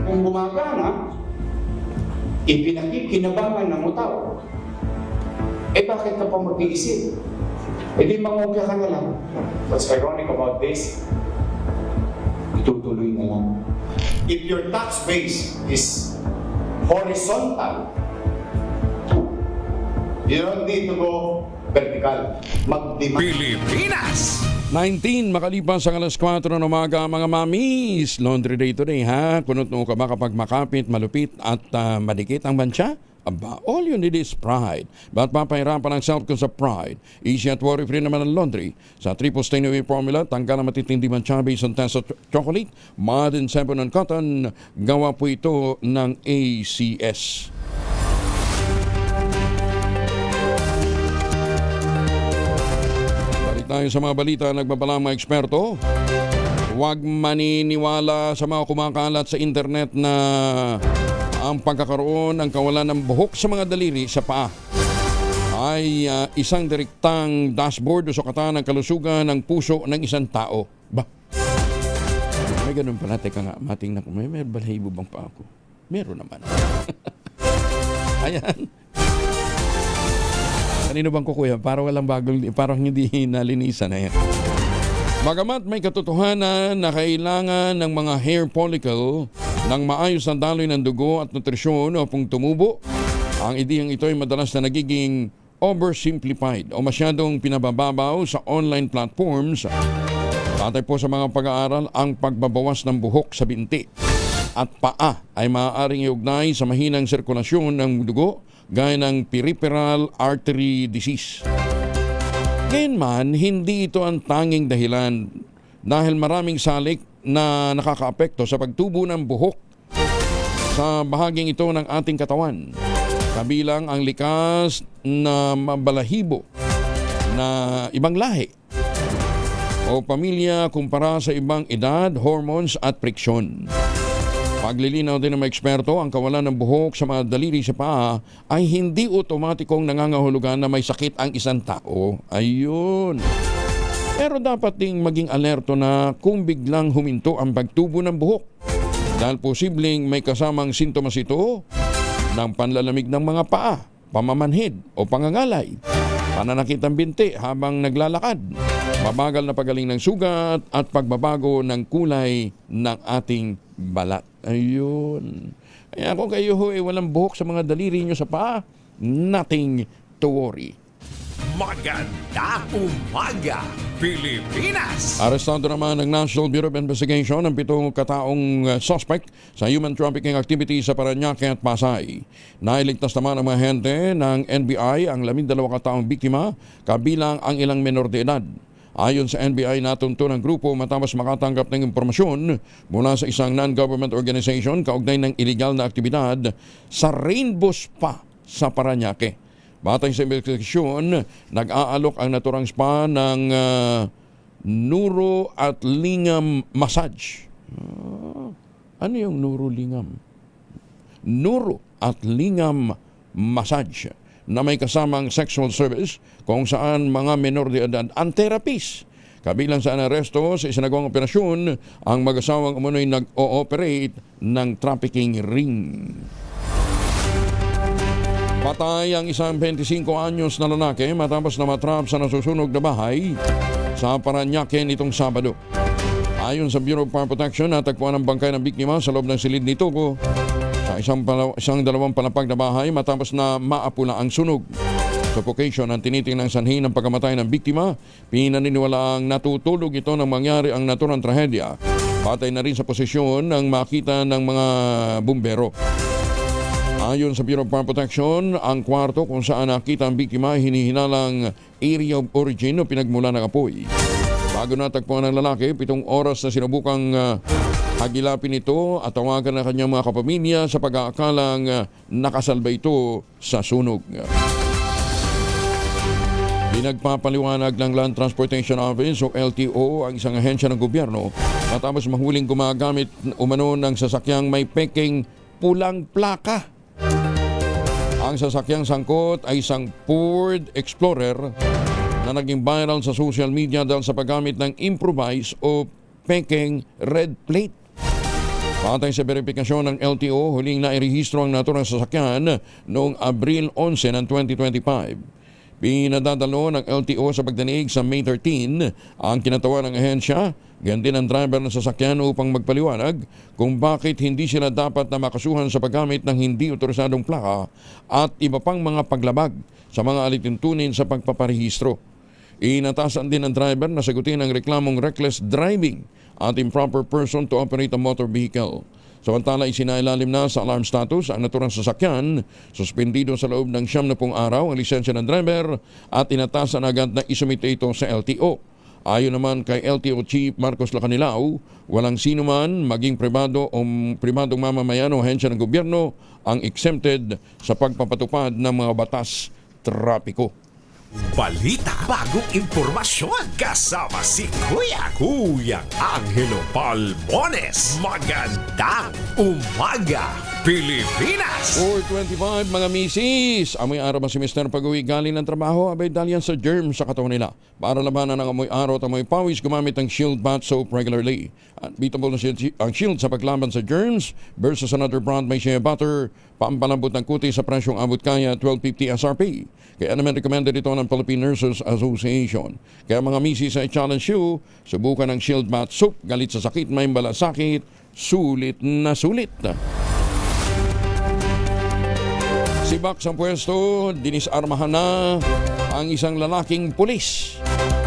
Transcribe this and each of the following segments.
Kung gumagana, ipinakikinabangan ng tao. Bakit ka pa mag-iisip? Di mangungkya ka na lang. What's ironic about this? Itutuloy na lang. If your tax base is horizontal, you don't need to go vertical. Mag-demand. Pilipinas! 19 makalipas ang alas 4 ng umaga, mga mamis. Laundry day today, ha? Kunot mo ka ba kapag makapit, malupit at madikit ang bansya? Aba, all you need is pride. Ba't papahirapan ang self ko sa pride? Easy at worry-free naman ang laundry. Sa triple stain away formula, tanggal ang matitindi mancha based on test of chocolate, mud and sabon and cotton. Gawa po ito ng ACS. Tayo sa mga balita, nagbabalang mga eksperto. Huwag maniniwala sa mga kumakalat sa internet na ang pagkakaroon ng kawalan ng buhok sa mga daliri sa paa ay isang direktang dashboard o sukatan ng kalusugan ng puso ng isang tao. Ba? May ganun pala. Teka nga, matingnan ko. May balahibo bang paa ko? Meron naman. Ayan. Kanino bang kukuya? Parang walang bagong, parang hindi nalinisan na yan. Bagamat may katotohanan na kailangan ng mga hair follicle ng maayos na daloy ng dugo at nutrisyon upang tumubo, ang ideyang ito ay madalas na nagiging oversimplified o masyadong pinabababaw sa online platforms. Batay po sa mga pag-aaral, ang pagbabawas ng buhok sa binti at paa ay maaaring iugnay sa mahinang sirkulasyon ng dugo gaya ng peripheral artery disease. Ngayon man, hindi ito ang tanging dahilan dahil maraming salik na nakakaapekto sa pagtubo ng buhok sa bahaging ito ng ating katawan. Kabilang ang likas na mabalahibo na ibang lahi o pamilya kumpara sa ibang edad, hormones at friksyon. Paglilinaw din ng mga eksperto, ang kawalan ng buhok sa mga daliri sa paa ay hindi otomatikong nangangahulugan na may sakit ang isang tao. Ayun. Pero dapat ding maging alerto na kung biglang huminto ang pagtubo ng buhok. Dahil posibleng may kasamang sintomas ito ng panlalamig ng mga paa, pamamanhid o pangangalay, pananakit ng binti habang naglalakad, mabagal na pagaling ng sugat at pagbabago ng kulay ng ating balat. Ayun. Kaya kung kayo walang buhok sa mga daliri nyo sa paa, nothing to worry. Maganda umaga, Pilipinas! Arestado naman ng National Bureau of Investigation ang 7 kataong suspect sa human trafficking activity sa Parañaque at Pasay. Nailigtas naman ang mga ahente ng NBI ang 12 kataong biktima, kabilang ang ilang menor de edad. Ayon sa NBI, natunto ng grupo matapos makatanggap ng impormasyon mula sa isang non-government organization kaugnay ng illegal na aktibidad sa Rainbow Spa sa Parañaque. Batay sa investigasyon, nag-aalok ang naturang spa ng neuro at lingam massage. Ano yung neuro-lingam? Neuro at lingam massage na may kasamang sexual service kung saan mga menor de edad ang therapist. Kabilang sa aresto sa isinagawang operasyon, ang mag-asawang umunoy nag-ooperate ng trafficking ring. Patay ang isang 25 anyos na lalaki matapos na matrap sa nasusunog na bahay sa Parañaque nitong Sabado. Ayon sa Bureau of Fire Protection, natagpuan ang bangkay ng biktima sa loob ng silid nito sa isang dalawang palapag na bahay matapos na maapula ang sunog. Suffocation ang tinitingnan sanhi ng pagkamatay ng biktima. Pinaniniwala ang natutulog ito nang mangyari ang naturang trahedya. Patay na rin sa posisyon ng makita ng mga bumbero. Ayon sa Bureau of Fire Protection, ang kwarto kung saan nakita ang biktima ay hinihinalang area of origin o pinagmula ng apoy. Bago natagpuan ng lalaki, 7 oras na sinubukang hagilapin ito at tawagan ng kanyang mga kapamilya sa pag-aakalang nakasalba ito sa sunog. Pinagpapaliwanag ng Land Transportation Office o LTO ang isang ahensya ng gobyerno matapos mahuling gumagamit umano ng sasakyang may peking pulang plaka. Ang sasakyang sangkot ay isang Ford Explorer na naging viral sa social media dahil sa paggamit ng improvised o pekeng red plate. Patay sa verifikasyon ng LTO, huling nairehistro ang naturang sasakyan noong Abril 11 ng 2025. Pinadadalo ng LTO sa pagdanig sa May 13 ang kinatawa ng ahensya, ganti ng driver ng sasakyan upang magpaliwanag kung bakit hindi sila dapat na makasuhan sa paggamit ng hindi otorisadong plaka at iba pang mga paglabag sa mga alituntunin sa pagpaparehistro. Inatasan din ng driver na sagutin ang reklamong reckless driving at improper person to operate a motor vehicle. Samantala, isinailalim na sa alarm status ang naturang sasakyan, suspendido sa loob ng 70 araw ang lisensya ng driver at inatasan agad na isumite ito sa LTO. Ayon naman kay LTO Chief Marcos Lacanilao, walang sino man, maging pribado o pribadong mamamayan o ahensya ng gobyerno ang exempted sa pagpapatupad ng mga batas trapiko. Balita, bagong impormasyon, kasama si Kuya Angelo Palmones. Magandang umaga, Pilipinas! 4:25 mga misis, amoy araw ba si Mr. pag-uwi galing ng trabaho? Abay dahil sa germs sa katawan nila. Para labanan ng amoy araw at amoy pawis, gumamit ng Shield Bath Soap regularly. Unbeatable na ang Shield sa paglaban sa germs versus another brand may shea butter, pampalambot ng kuti sa presyong abot kaya $12.50 SRP. Kaya naman recommended ito ng Philippine Nurses Association. Kaya mga misis ay challenge you, subukan ng Shield Bath Soap, galit sa sakit, may balasakit, sulit na sulit. Sibak sa pwesto, dinisarmahan na ang isang lalaking pulis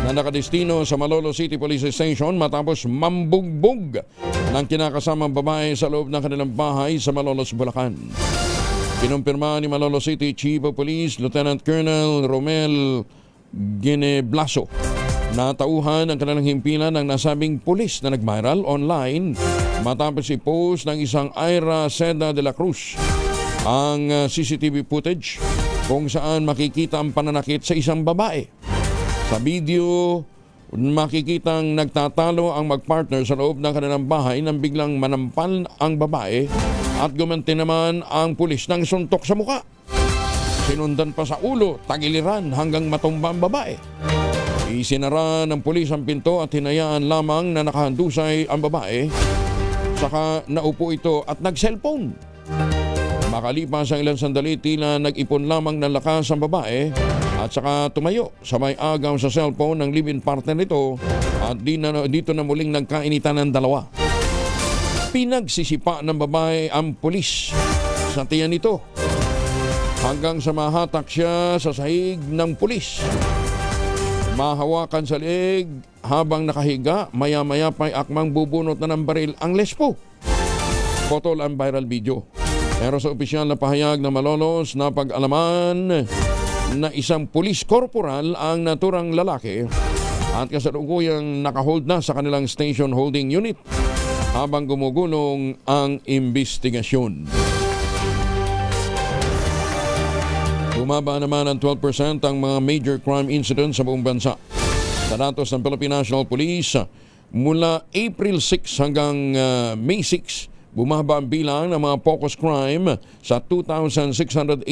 na nakadestino sa Malolos City Police Station matapos mambugbog ng kinakasamang babae sa loob ng kanilang bahay sa Malolos, Bulacan. Kinumpirma ni Malolos City Chief of Police Lieutenant Colonel Romel Gineblaso na tauhan ang kanilang himpilan ng nasabing pulis na nag-viral online matapos i-post ng isang Ira Seda de la Cruz ang CCTV footage kung saan makikita ang pananakit sa isang babae. Sa video, makikitang nagtatalo ang magpartner sa loob ng kanilang bahay nang biglang manampal ang babae at gumanti naman ang pulis ng suntok sa muka. Sinundan pa sa ulo, tagiliran hanggang matumba ang babae. Isinara ng pulis ang pinto at hinayaan lamang na nakahandusay ang babae. Saka naupo ito at nag-cellphone. Makalipas ang ilang sandali, tila nag-ipon lamang ng lakas ang babae at saka tumayo sa may agaw sa cellphone ng live-in partner nito at dito na muling nagkainitan ng dalawa. Pinagsisipa ng babae ang pulis sa tiyan nito hanggang sa mahatak siya sa sahig ng pulis. Mahawakan sa leeg habang nakahiga, maya-maya pa'y akmang bubunot na ng baril ang lespo. Photo ang viral video. Pero sa opisyal na pahayag na Malolos na pag-alaman na isang police corporal ang naturang lalaki at kasalukuyang nakahold na sa kanilang station holding unit habang gumugulong ang investigasyon. Bumaba naman ng 12% ang mga major crime incidents sa buong bansa. Sa datos ng Philippine National Police, mula April 6 hanggang May 6, bumaba ang bilang ng mga focus crime sa 2,684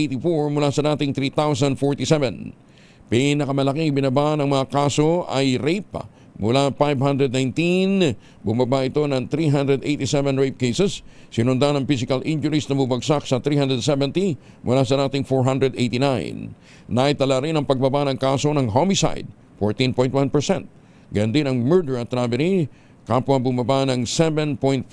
mula sa dating 3,047. Pinakamalaking binaba ng mga kaso ay rape. Mula 519, bumaba ito ng 387 rape cases. Sinundan ng physical injuries na bumagsak sa 370 mula sa dating 489. Naitala rin ang pagbaba ng kaso ng homicide, 14.1%. Ganyan din ang murder at robbery, kapwa bumaba ng 7.4%.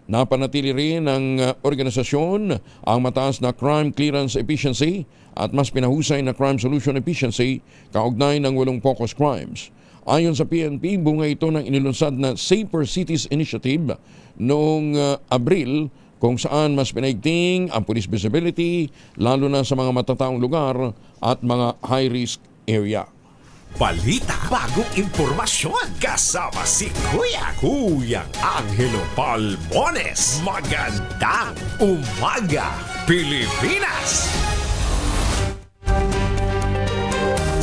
Napanatili rin ng organisasyon ang mataas na crime clearance efficiency at mas pinahusay na crime solution efficiency kaugnay ng 8 focus crimes. Ayon sa PNP, bunga ito ng inilunsad na Safer Cities Initiative noong Abril kung saan mas pinaigting ang police visibility lalo na sa mga matataong lugar at mga high-risk area. Balita, bagong impormasyon, kasama si Kuya Angelo Palmones. Magandang umaga, Pilipinas!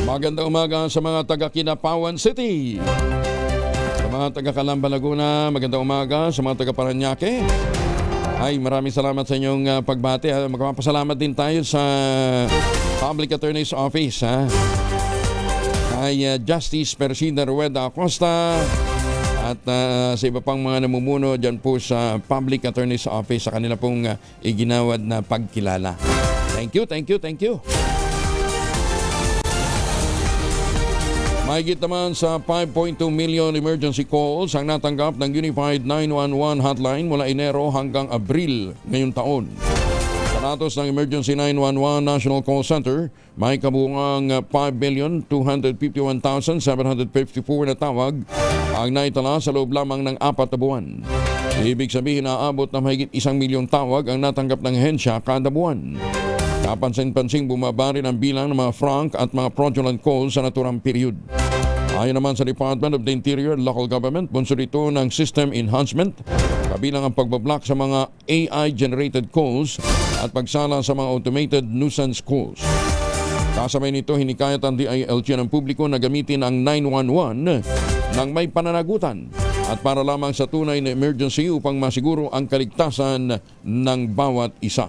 Magandang umaga sa mga taga Kinapawan City. Sa mga taga Calamba, Laguna, magandang umaga sa mga taga Paranaque. Ay, maraming salamat sa inyong pagbati. Magpapasalamat din tayo sa Public Attorney's Office. Kay Justice Persida Rueda Acosta at sa iba pang mga namumuno dyan po sa Public Attorney's Office sa kanila pong iginawad na pagkilala. Thank you, thank you, thank you. Mahigit naman sa 5.2 million emergency calls ang natanggap ng Unified 911 hotline mula Enero hanggang Abril ngayong taon. Sa datos ng Emergency 911 National Call Center, may kabuuang 5,251,754 na tawag ang naitala sa loob lamang ng 4 na buwan. Ibig sabihin na aabot na mahigit 1 milyong tawag ang natanggap ng hensya kada buwan. Kapansin-pansing bumaba rin ang bilang ng mga frank at mga fraudulent calls sa naturang period. Ayon naman sa Department of the Interior and Local Government, bunso ito ng system enhancement, kabilang ang pagbablock sa mga AI-generated calls at pagsala sa mga automated nuisance calls. Kasabay nito, hinikayat ang DILG ng publiko na gamitin ang 911 nang may pananagutan at para lamang sa tunay na emergency upang masiguro ang kaligtasan ng bawat isa.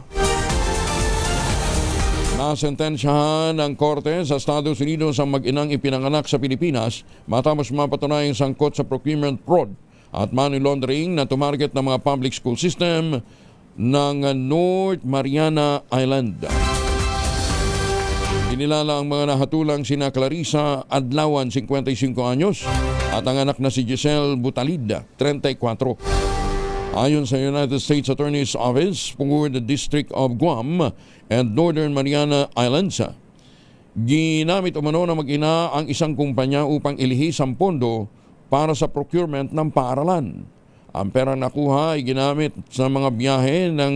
Nasentensyahan ng korte sa Estados Unidos ang mag-inang ipinanganak sa Pilipinas matapos mapatunayang sangkot sa procurement fraud at money laundering na tumarget ng mga public school system ng North Mariana Island. Kinilala ang mga nahatulang sina Clarissa Adlawan, 55 anyos, at ang anak na si Giselle Butalid, 34. Ayon sa United States Attorney's Office for the District of Guam and Northern Mariana Islands, ginamit umano na mag-ina ang isang kumpanya upang ilihis ang pondo para sa procurement ng paaralan. Ang perang nakuha ay ginamit sa mga biyahe ng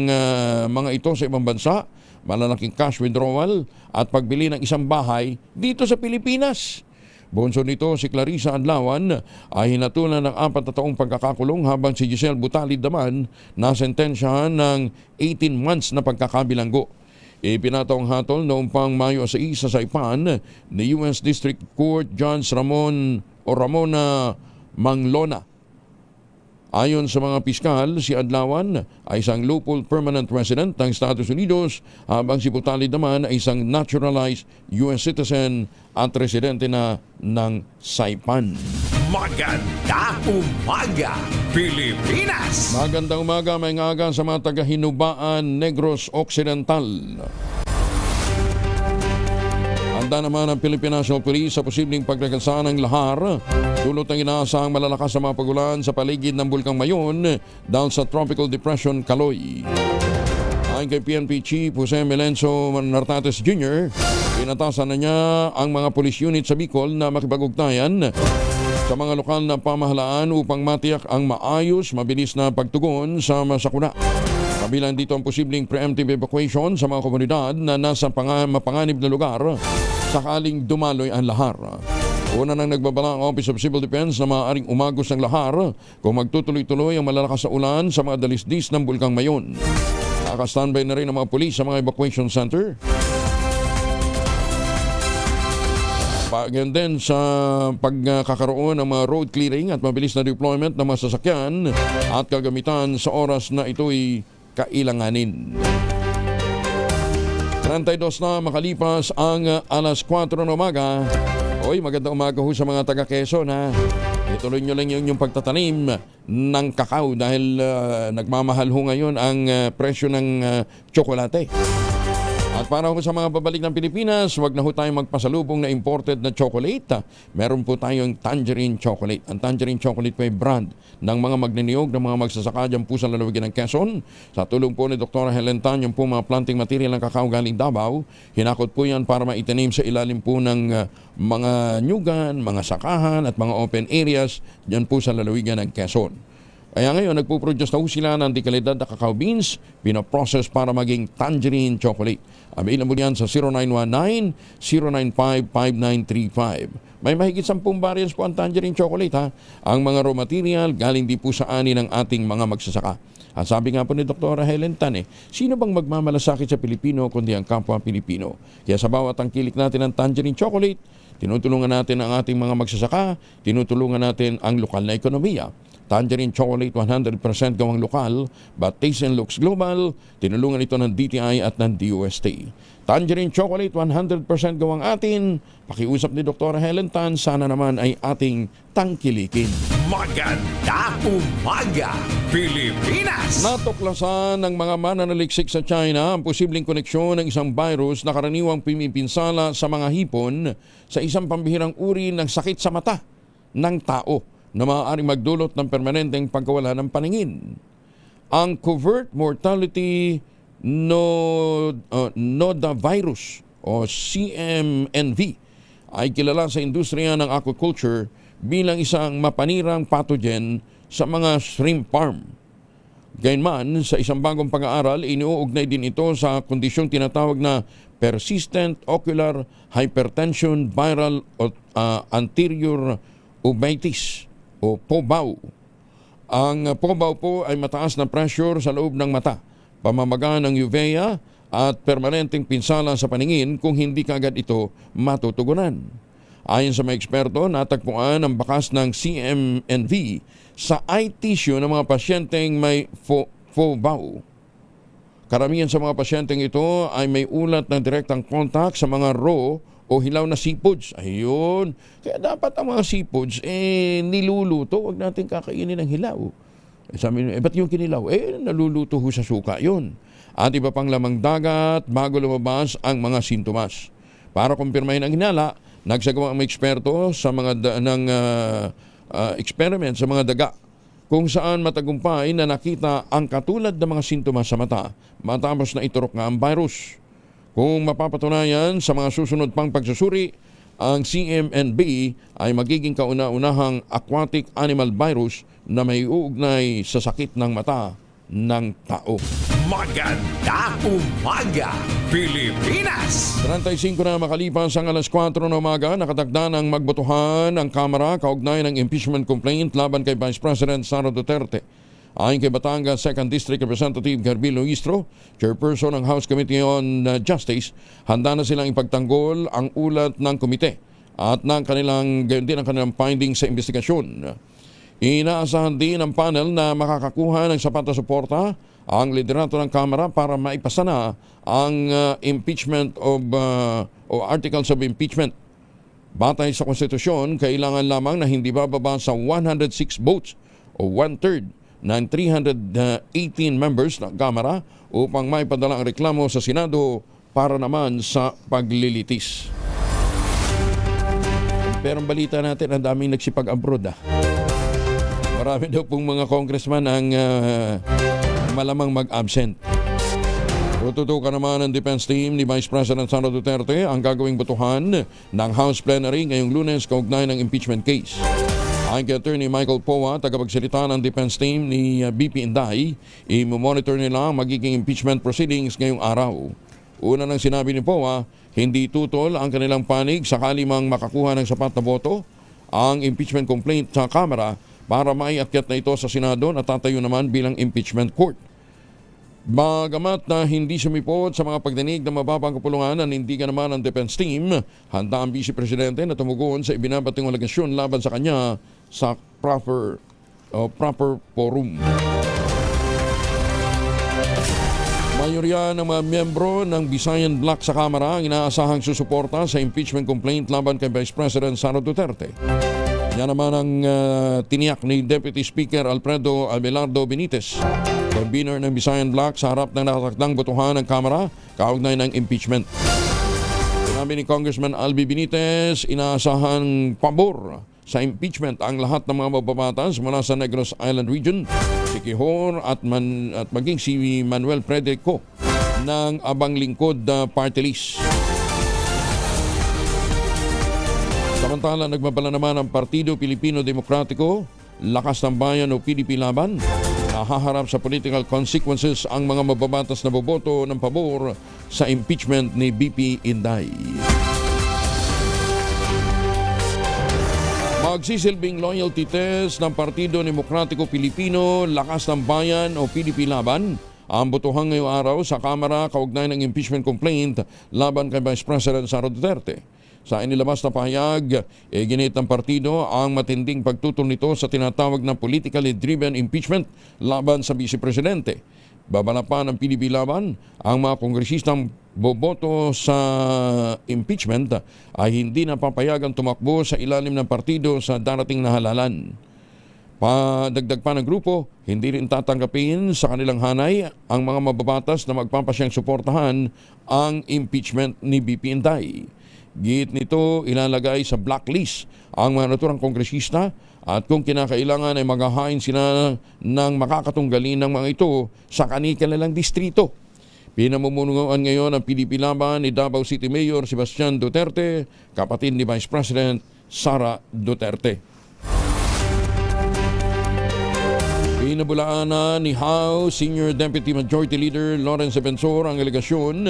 mga ito sa ibang bansa, malalaking cash withdrawal at pagbili ng isang bahay dito sa Pilipinas. Bunso nito, si Clarissa Adlawan, ay hinatulan ng 4 na taong pagkakakulong habang si Giselle Butalid naman nasentensyahan ng 18 months na pagkakabilanggo. Ipinatawang hatol noong pang Mayo 6 sa Saipan ni U.S. District Court Judge Ramona Manglona. Ayon sa mga piskal, si Adlawan ay isang lawful permanent resident ng Estados Unidos habang si Butalid naman ay isang naturalized U.S. citizen at residente na ng Saipan. Magandang umaga, Pilipinas! Magandang umaga, may ngaga sa mga taga-Hinubaan, Negros Occidental. Handa naman ang Philippine National Police sa posibleng paglagansa ng lahar. Dulot ng inaasahang malalakas na mga pagulan sa paligid ng Bulkang Mayon dahil sa Tropical Depression Kaloy. Ayon kay PNP Chief Jose Melenzo Nartates Jr., pinatasan na niya ang mga police unit sa Bicol na makipag-ugnayan sa mga lokal na pamahalaan upang matiyak ang maayos, mabilis na pagtugon sa masakuna. Kabilang dito ang posibleng preemptive evacuation sa mga komunidad na nasa mapanganib na lugar sakaling dumaloy ang lahar. Una nang nagbabala ang Office of Civil Defense na maaaring umagos ng lahar kung magtutuloy-tuloy ang malalakas na ulan sa mga dalisdis ng Bulkang Mayon. Nakastandby na rin ang mga pulis sa mga evacuation center. Pagyan din sa pagkakaroon ng mga road clearing at mabilis na deployment ng mga sasakyan at kagamitan sa oras na ito'y kailanganin. 32 na makalipas ang alas 4 ng umaga. Oy, magandang umaga ho sa mga taga Quezon, ha. Ituloy nyo lang yung pagtatanim ng kakao dahil nagmamahal ho ngayon ang presyo ng tsokolate. At para ho sa mga babalik ng Pilipinas, wag na ho tayong magpasalubong na imported na chocolate. Meron po tayong tangerine chocolate. Ang tangerine chocolate po ay brand ng mga magniniyog ng mga magsasaka dyan po sa lalawigan ng Quezon. Sa tulong po ni Dr. Helen Tan, yung po mga planting material ng kakao galing Davao, hinakot po yan para maitanim sa ilalim po ng mga nyugan, mga sakahan at mga open areas dyan po sa lalawigan ng Quezon. Kaya ngayon, nagpo-produce na ho sila ng dekalidad na cacao beans, pinaprocess para maging tangerine chocolate. Available yan sa 0919-095-5935. May mahigit 10 variants po ang tangerine chocolate, ha. Ang mga raw material galing di po sa ani ng ating mga magsasaka. At sabi nga po ni Dr. Helen Tan, sino bang magmamalasakit sa Pilipino kundi ang kapwa Pilipino? Kaya sa bawat tangkilik natin ng tangerine chocolate, tinutulungan natin ang ating mga magsasaka, tinutulungan natin ang lokal na ekonomiya. Tangerine Chocolate 100% gawang lokal, but taste and looks global. Tinulungan ito ng DTI at ng DOST. Tangerine Chocolate 100% gawang atin. Pakiusap ni Dr. Helen Tan, sana naman ay ating tangkilikin. Maganda umaga, Pilipinas! Natuklasan ng mga mananaliksik sa China ang posibleng koneksyon ng isang virus na karaniwang pimipinsala sa mga hipon sa isang pambihirang uri ng sakit sa mata ng tao na maaaring magdulot ng permanenteng pagkawala ng paningin. Ang covert mortality nodavirus o CMNV ay kilala sa industriya ng aquaculture bilang isang mapanirang pathogen sa mga shrimp farm. Gayunman, sa isang bagong pag-aaral, iniuugnay din ito sa kondisyong tinatawag na persistent ocular hypertension viral anterior uveitis o POBAU. Ang POBAU po ay mataas na pressure sa loob ng mata, pamamaga ng uvea at permanenteng pinsala sa paningin kung hindi kagad ito matutugunan. Ayon sa mga eksperto, natagpuan ang bakas ng CMNV sa eye tissue ng mga pasyenteng may POBAU. Karamihan sa mga pasyenteng ito ay may ulat ng direktang kontak sa mga raw o hilaw na seafoods. Ayun. Kaya dapat ang mga seafoods, niluluto. Huwag natin kakainin ng hilaw. Sabi nyo, ba't yung kinilaw? Naluluto ho sa suka yun. At iba pang lamang dagat bago lumabas ang mga sintomas. Para kumpirmahin ang hinala, nagsagawa ang mga eksperto sa mga experiment sa mga daga kung saan matagumpay na nakita ang katulad ng mga sintomas sa mata matapos na iturok nga ang virus. Kung mapapatunayan sa mga susunod pang pagsusuri, ang CMNB ay magiging kauna-unahang aquatic animal virus na may uugnay sa sakit ng mata ng tao. Maganda umaga, Pilipinas! 35 na makalipas ang alas 4 na umaga, nakatakda ng magbotohan ang Kamara kaugnay ng impeachment complaint laban kay Vice President Sara Duterte. Ayon kay Batangas 2nd District Representative Garbilo Istro, chairperson ng House Committee on Justice, handa na silang ipagtanggol ang ulat ng komite at gayon din ang kanilang findings sa investigasyon. Inaasahan din ng panel na makakakuha ng sapat na suporta ang liderato ng Kamara para maipasa na ang impeachment o articles of impeachment. Batay sa konstitusyon, kailangan lamang na hindi bababa sa 106 votes o 1/3 ng 318 members ng Kamara upang maipadala ang reklamo sa Senado para naman sa paglilitis. Pero ang balita natin, ang daming nagsipag-abroad. Marami daw pong mga congressman ang malamang mag-absent. Tututukan naman ng defense team ni Vice President Sara Duterte ang gagawing botohan ng House Plenary ngayong Lunes kaugnay ng impeachment case. Ayon kay Attorney Michael Poa, tagapagsalita ng defense team ni BP Inday, i-monitor nila ang magiging impeachment proceedings ngayong araw. Una nang sinabi ni Poa, hindi tutol ang kanilang panig sakali mang makakuha ng sapat na boto ang impeachment complaint sa Kamara para maiakyat na ito sa Senado na tatayo naman bilang impeachment court. Bagamat na hindi sumipot sa mga pagdinig ng mababang kapulungan, nanindigan naman ang defense team, handa ang Vice Presidente na tumugon sa ibinabating alegasyon laban sa kanya sa proper forum. Mayorya ng mga miyembro ng Visayan Bloc sa Kamara ang inaasahang susuporta sa impeachment complaint laban kay Vice President Sara Duterte. Yan naman ang tiniyak ni Deputy Speaker Alfredo Abelardo Benitez, convener ng Visayan Bloc sa harap ng nakatakdang botohan ng Kamara kaugnay ng impeachment. Sinabi ni Congressman Albi Benitez, inaasahan pabor sa impeachment ang lahat ng mga mababatas mula sa Negros Island Region, si Quijor at maging si Manuel Frederico ng Abang Lingkod Party List. Samantala, nagmabala naman ang Partido Pilipino Demokratiko, Lakas ng Bayan o PDP Laban. Nahaharap sa political consequences ang mga mababatas na boboto ng pabor sa impeachment ni BP Inday. Magsisilbing loyalty test ng Partido Demokratiko Pilipino, Lakas ng Bayan o PDP Laban ang botohan ngayong araw sa Kamara kaugnay ng impeachment complaint laban kay Vice President Sara Duterte. Sa inilabas na pahayag, ginit ng partido ang matinding pagtutol nito sa tinatawag na politically driven impeachment laban sa Vice Presidente. Babala pa ng PDP laban, ang mga kongresistang boboto sa impeachment ay hindi napapayagang tumakbo sa ilalim ng partido sa darating na halalan. Padagdag pa ng grupo, hindi rin tatanggapin sa kanilang hanay ang mga mababatas na magpapasyang suportahan ang impeachment ni BP Inday. Git nito, ilalagay sa blacklist ang mga naturang kongresista at kung kinakailangan ay maghahain sila ng makakatunggalin ng mga ito sa kanilang distrito. Pinamumunuan ngayon ang PDP laban ni Davao City Mayor Sebastian Duterte, kapatid ni Vice President Sara Duterte. Pinabulaan na ni House Senior Deputy Majority Leader Lawrence Defensor ang alegasyon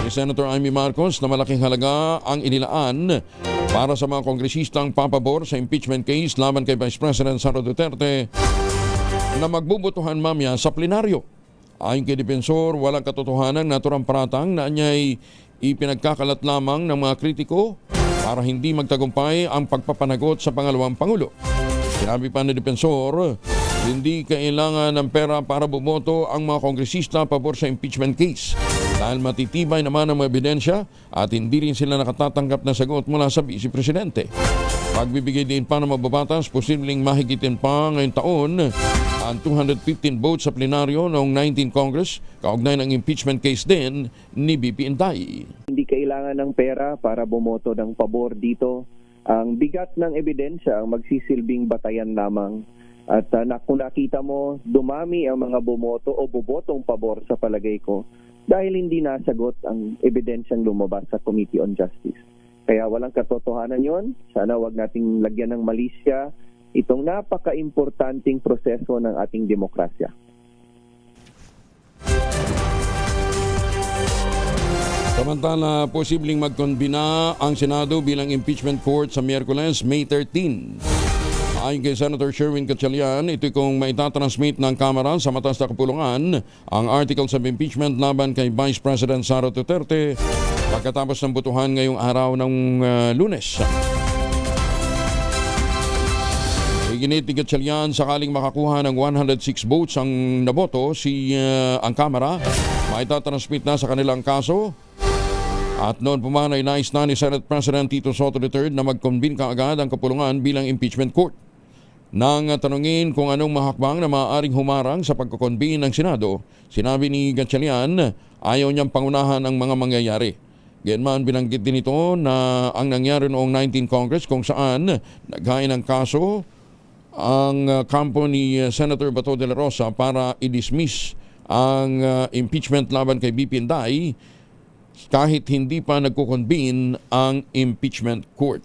ni Senator Amy Marcos na malaking halaga ang inilaan para sa mga kongresistang papabor sa impeachment case laban kay Vice President Sara Duterte na magbubutuhan mamaya sa plenaryo. Ayon kay Defensor, walang katotohanan naturang paratang na anya'y ipinagkakalat lamang ng mga kritiko para hindi magtagumpay ang pagpapanagot sa pangalawang Pangulo. Sinabi pa ni Defensor, hindi kailangan ng pera para bumoto ang mga kongresista pabor sa impeachment case dahil matitibay naman ang mga ebidensya at hindi rin sila nakatatanggap na sagot mula sa Vice Presidente. Pagbibigay din pa ng mababatas, posibleng mahigitin pa ngayong taon ang 215 votes sa plenaryo noong 19 Congress kaugnay ng impeachment case din ni BP Inday. Hindi kailangan ng pera para bumoto ng pabor dito. Ang bigat ng ebidensya ang magsisilbing batayan lamang. At kung nakita mo, dumami ang mga bumoto o bobotong pabor sa palagay ko dahil hindi nasagot ang ebidensyang lumabas sa Committee on Justice. Kaya walang katotohanan yon. Sana wag nating lagyan ng malisya itong napaka-importanting proseso ng ating demokrasya. Samantala, posibleng magkonbina ang Senado bilang impeachment court sa Miyerkules, May 13. Ayon kay Senator Sherwin Gatchalian, ito kung maitatransmit ng Kamara sa mataas na kapulungan ang articles of impeachment laban kay Vice President Sara Duterte pagkatapos ng butuhan ngayong araw ng Lunes. Iginit ni Gatchalian, sakaling makakuha ng 106 votes ang naboto ang Kamara, maitatransmit na sa kanilang kaso. At noon puman ay nais na ni Senate President Tito Soto III na mag-convene kaagad ang kapulungan bilang impeachment court. Nang tanungin kung anong mahakbang na maaaring humarang sa pagkukonbine ng Senado, sinabi ni Gatchalian ayaw niyang pangunahan ang mga mangyayari. Gayunman binanggit din ito na ang nangyari noong 19 Congress kung saan naghain ng kaso ang kampo ni Senator Bato de la Rosa para i-dismiss ang impeachment laban kay BP Inday kahit hindi pa nagkukonbine ang impeachment court.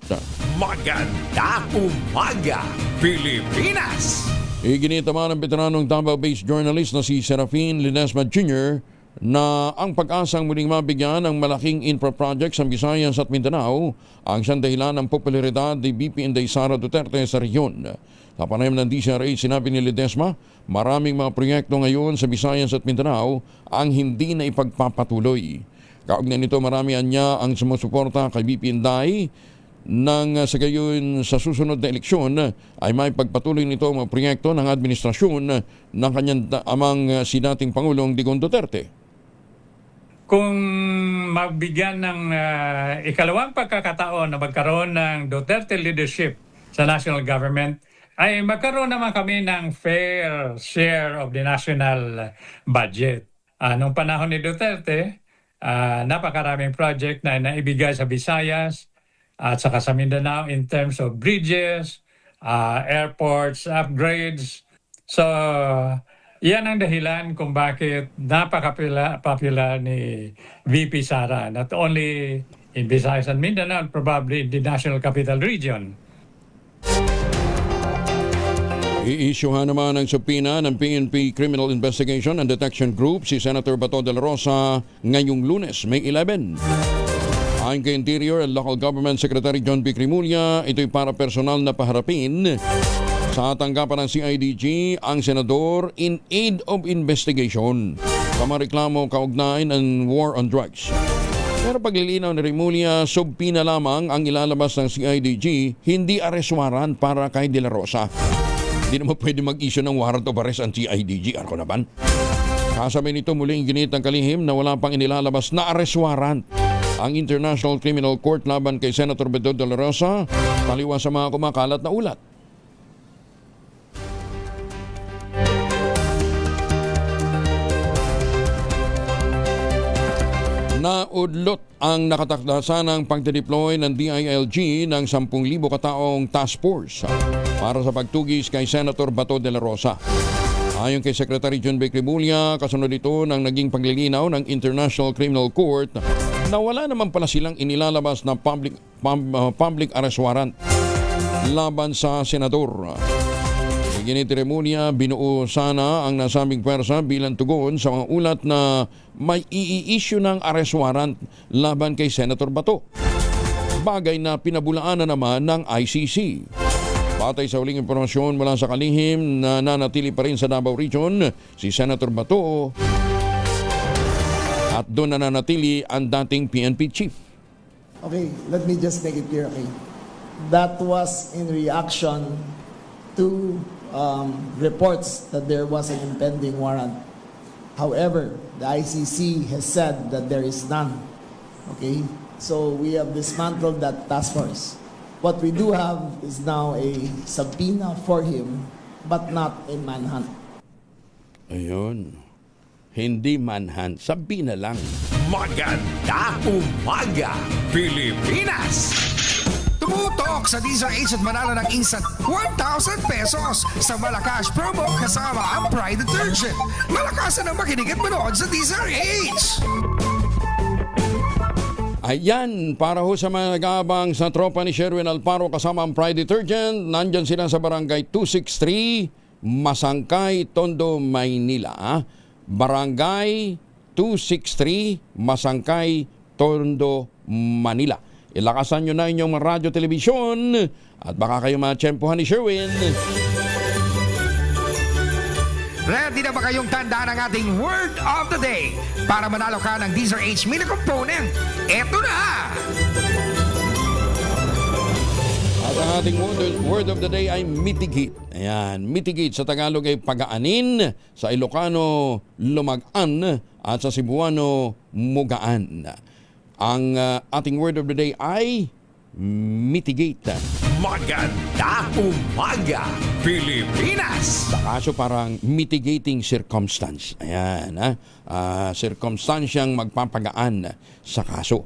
Magandang umaga, Pilipinas! Iginit naman ng veteranong Davao-based journalist na si Serafin Ledesma Jr. na ang pag-asang muling mabigyan ng malaking infra projects sa Visayas at Mindanao ang siyang dahilan ng popularidad ni BP Inday Sara Duterte sa rehiyon. Sa panayam ng DCRA, sinabi ni Ledesma, maraming mga proyekto ngayon sa Visayas at Mindanao ang hindi na ipagpapatuloy. Kaugnay nito, marami niya ang sumusuporta kay BP Inday nang sa gayon sa susunod na eleksyon ay may pagpatuloy nito ang mga proyekto ng administrasyon ng kanyang amang si dating Pangulong Digong Duterte. Kung magbigyan ng ikalawang pagkakataon na magkaroon ng Duterte leadership sa national government, ay magkaroon naman kami ng fair share of the national budget. Nung panahon ni Duterte, napakaraming project na naibigay sa Visayas at saka sa Mindanao in terms of bridges, airports, upgrades. So, yan ang dahilan kung bakit napaka-popular ni VP Sara, not only in Visayas and Mindanao, probably in the National Capital Region. I-issuehan naman ng subpoena ng PNP Criminal Investigation and Detection Group si Senator Bato de la Rosa ngayong Lunes, May 11. Ayon kay Interior and Local Government Secretary John B. Crimulya, ito'y para personal na paharapin sa tanggapan ng CIDG ang senador in aid of investigation sa mga reklamo kaugnay ng war on drugs. Pero paglilinaw ni Remulla, subpina lamang ang ilalabas ng CIDG, hindi arrest warrant para kay De La Rosa. Hindi naman pwede mag-issue ng warrant of arrest ang CIDG. Arko naman. Kasabay nito muling ginit ang kalihim na wala pang inilalabas na arrest warrant ang International Criminal Court laban kay Senator Beto De La Rosa, taliwas sa mga kumakalat na ulat. Naudlot ang nakatakda ng pagdedeploy ng DILG ng 10,000 kataong task force para sa pagtugis kay Senator Bato de la Rosa. Ayon kay Secretary John Vic Remulla, kasunod ito ng naging paglilinaw ng International Criminal Court na wala naman pala silang inilalabas na public arrest warrant laban sa senador. Ginit Remulla, binuo sana ang nasabing pwersa bilang tugon sa mga ulat na may i-issue ng arrest warrant laban kay Senator Bato. Bagay na pinabulaan na naman ng ICC. Batay sa huling impormasyon mula sa kalihim na nanatili pa rin sa Davao Region si Senator Bato at doon na nanatili ang dating PNP chief. Okay, let me just make it clear, okay? That was in reaction to reports that there was an impending warrant. However, the ICC has said that there is none. Okay? So we have dismantled that task force. What we do have is now a subpoena for him, but not a manhunt. Ayun. Hindi manhunt. Sabi na lang. Maganda umaga, Pilipinas! Tumutok sa DZRH at manalo ng instant 1,000 pesos sa Malakas promo kasama ang Pride Detergent. Malakasan ang makinig at manood sa DZRH! Ayan, para ho sa mga nag-aabang sa tropa ni Sherwin Alparo kasama ang Pride Detergent, nandyan sila sa barangay 263, Masangkay, Tondo, Maynila. Barangay 263, Masangkay, Tondo, Manila. Ilakasan nyo na inyong radyo, telebisyon at baka kayo matsyempohan ni Sherwin. Ready na ba kayong tandaan ang ating Word of the Day para manalo ka ng DZRH mini component? Eto na! At ang ating word of the day ay mitigate. Ayan, mitigate sa Tagalog ay pagaanin, sa Ilocano lumagaan at sa Cebuano mugaan. Ang ating word of the day ay mitigate. Maganda umaga, Pilipinas! Sa kaso parang mitigating circumstance. Ayan, circumstansyang magpapagaan sa kaso.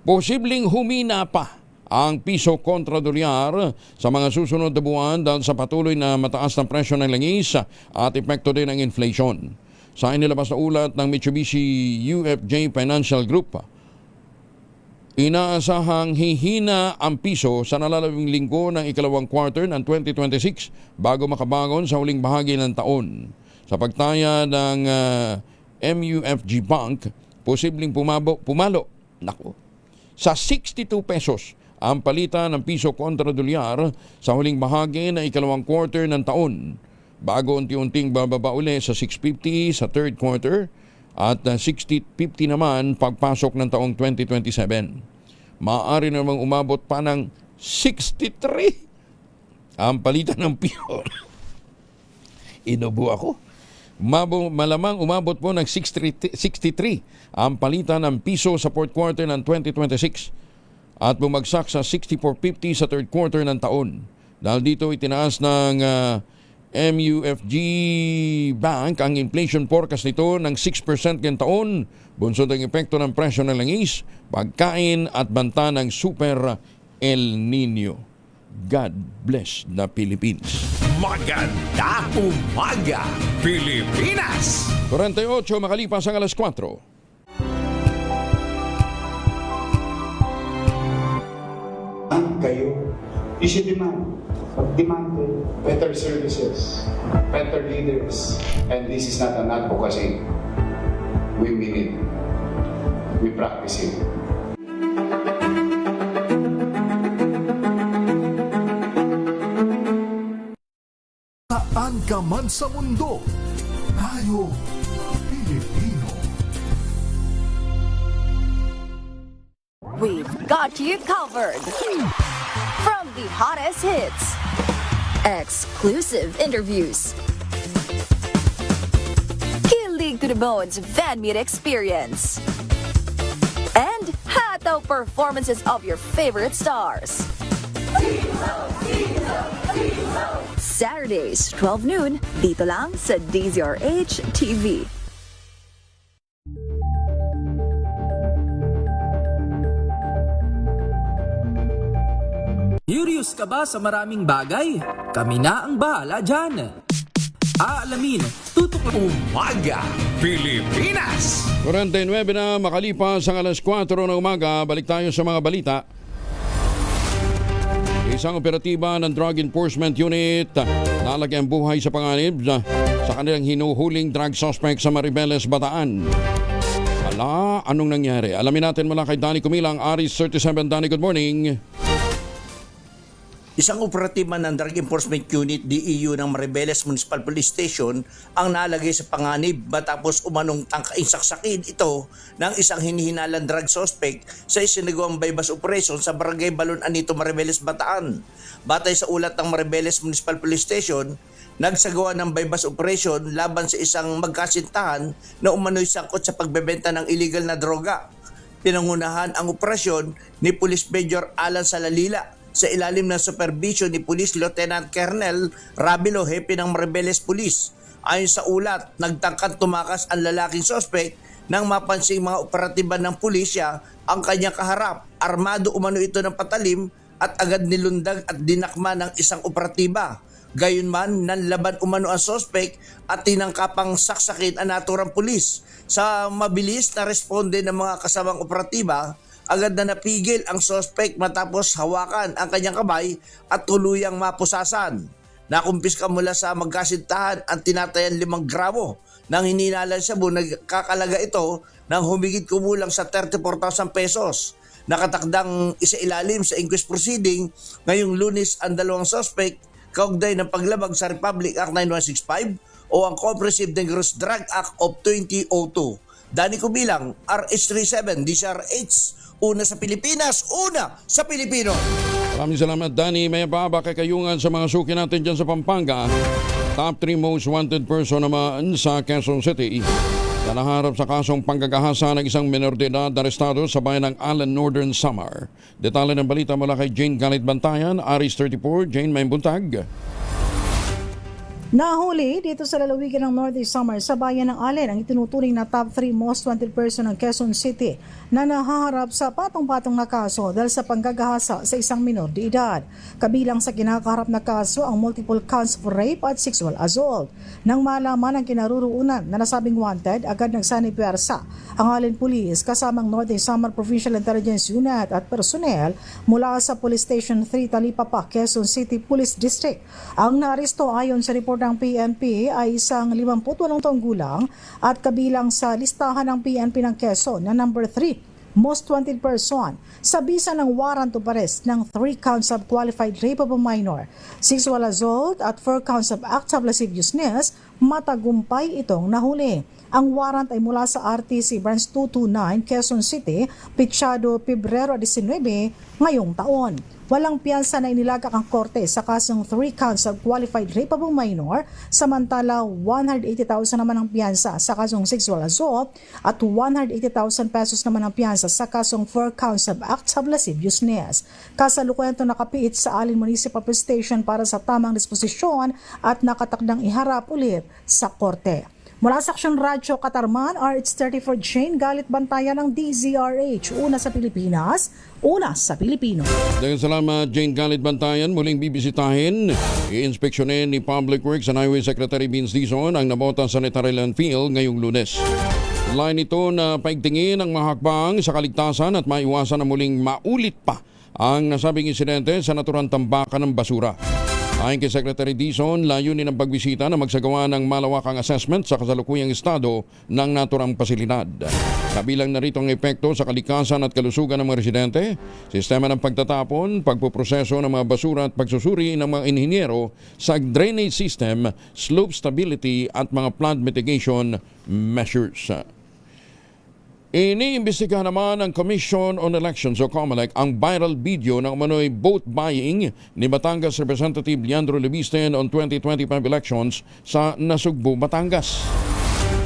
Posibleng humina pa ang piso kontra dolyar sa mga susunod na buwan dahil sa patuloy na mataas na presyo ng langis at epekto din ng inflation. Sa inilabas na ulat ng Mitsubishi UFJ Financial Group, inaasahang hihina ang piso sa nalalabing linggo ng ikalawang quarter ng 2026 bago makabangon sa huling bahagi ng taon. Sa pagtaya ng MUFG Bank, posibleng pumalo sa 62 pesos ang palitan ng piso kontra dolyar sa huling bahagi ng ikalawang quarter ng taon bago unti-unting bababa uli sa 650 sa third quarter at 60.50 naman pagpasok ng taong 2027. Maaari namang umabot pa ng 63 ang palitan ng piso. Inubo ako. Malamang umabot po ng 63 ang palitan ng piso sa fourth quarter ng 2026 at bumagsak sa 64.50 sa third quarter ng taon. Dahil dito itinaas ng MUFG Bank ang inflation forecast nito ng 6% ngayong taon, bunsod ang epekto ng presyo ng langis, pagkain at banta ng Super El Nino. God bless the Philippines. Maganda umaga, Pilipinas! 48 makalipas ang alas 4. Kayo, you should demand better services, better leaders, and this is not an advocacy. We mean it. We practice it. Saan ka man sa mundo, tayo Pilipino. got you covered. From the hottest hits, exclusive interviews, kilig to the bones fan meet experience, and hataw performances of your favorite stars. Saturdays, 12 noon, dito lang sa DZRH TV. Curious ka ba sa maraming bagay? Kami na ang bahala dyan. Aalamin, tutok na Umaga, Pilipinas. 49 na makalipas ang alas 4 ng umaga, balik tayo sa mga balita. Isang operatiba ng Drug Enforcement Unit nalagay ang buhay sa panganib sa kanilang hinuhuling drug suspect sa Maribeles, Bataan. Anong nangyari? Alamin natin mula kay Danny Cumilang, Aris 37. Danny, good morning. Isang operatiba ng Drug Enforcement Unit DEU ng Maribeles Municipal Police Station ang nalagay sa panganib matapos umanong tangkaing saksakin ito ng isang hinihinalang drug suspect sa isinagawang bypass operation sa Barangay Balon Anito, Maribeles, Bataan. Batay sa ulat ng Maribeles Municipal Police Station, nagsagawa ng bypass operation laban sa isang magkasintahan na umano'y sangkot sa pagbebenta ng illegal na droga. Pinangunahan ang operasyon ni Police Major Alan Salalila sa ilalim ng supervision ni Police Lieutenant Colonel Rabilo, hepe ng Maribeles Police. Ayon sa ulat, nagtangkang tumakas ang lalaking suspect nang mapansing mga operatiba ng pulisya ang kanyang kaharap. Armado umano ito ng patalim at agad nilundag at dinakma ng isang operatiba. Gayunman, nanlaban umano ang suspect at tinangkapang saksakin ang naturang pulis. Sa mabilis na responde ng mga kasamang operatiba, agad na napigil ang suspect matapos hawakan ang kanyang kamay at tuluyang mapusasan. Nakumpiska mula sa magkasintahan ang tinatayan 5 gramo ng hininalang shabu. Nagkakalaga ito ng humigit kumulang sa 34,000 pesos. Nakatakdang isailalim sa inquest proceeding ngayong Lunes ang dalawang suspect kaugnay ng paglabag sa Republic Act 9165 o ang Comprehensive Dangerous Drug Act of 2002. Danny Cumilang, RH37, DZRH. Una sa Pilipinas, una sa Pilipino. Maraming salamat, Danny. May kayungan sa mga suki natin dyan sa Pampanga. Top 3 most wanted person naman sa Quezon City na naharap sa kasong panggagahasa ng isang menor de edad arestado sa bayan ng Allen, Northern Samar. Detalye ng balita mula kay Jane Galit Bantayan, Aris 34. Jane, may buntag. Nahuli dito sa lalawigan ng Northern Samar sa bayan ng Allen ang itinuturing na top 3 most wanted person ng Quezon City na nahaharap sa patong-patong na kaso dahil sa panggagahasa sa isang minor de edad. Kabilang sa kinakaharap na kaso ang multiple counts of rape at sexual assault. Nang malaman ang kinaruroonan na nasabing wanted, agad nagsanipuwersa ang Allen Police kasamang Northern Samar Provincial Intelligence Unit at personnel mula sa Police Station 3 Talipapa, Quezon City Police District. Ang naaresto ayon sa report ng PNP ay isang 58 taong gulang at kabilang sa listahan ng PNP ng Quezon na number 3 most wanted person sa bisa ng warrant of arrest ng 3 counts of qualified rape of a minor, sexual assault at 4 counts of act of lasciviousness. Matagumpay itong nahuli. Ang warrant ay mula sa RTC Branch 229 Quezon City, pitsyado Pebrero 19 ngayong taon. Walang piyansa na inilagak ang korte sa kasong 3 counts of qualified rape of a minor, samantala 180,000 naman ang piyansa sa kasong sexual assault at 180,000 pesos naman ang piyansa sa kasong 4 counts of acts of lasciviousness. Kasalukuyan ito nakapiit sa Allen Municipal Police Station para sa tamang disposisyon at nakatakdang iharap ulit sa korte. Mula sa Aksyon Radyo Katarman, RH34 Jane Galit Bantayan ng DZRH. Una sa Pilipinas, una sa Pilipino. Dahil salamat, Jane Galit Bantayan. Muling bibisitahin, i-inspeksyonin ni Public Works and Highway Secretary Vince Dizon ang Nabota Sanitary Landfill ngayong Lunes. Line ito na paigtingin ang mahakbang sa kaligtasan at maiwasan na muling maulit pa ang nasabing insidente sa naturang tambakan ng basura. Ayon kay Secretary Dizon, layunin ng pagbisita na magsagawa ng malawakang assessment sa kasalukuyang estado ng naturang pasilidad. Kabilang na rito ang epekto sa kalikasan at kalusugan ng mga residente, sistema ng pagtatapon, pagpuproseso ng mga basura at pagsusuri ng mga inhinyero sa drainage system, slope stability at mga flood mitigation measures. Iniimbestigahan naman ng Commission on Elections o COMELEC ang viral video ng umano'y vote buying ni Batangas Representative Leandro Lebisten on 2025 elections sa Nasugbu, Batangas.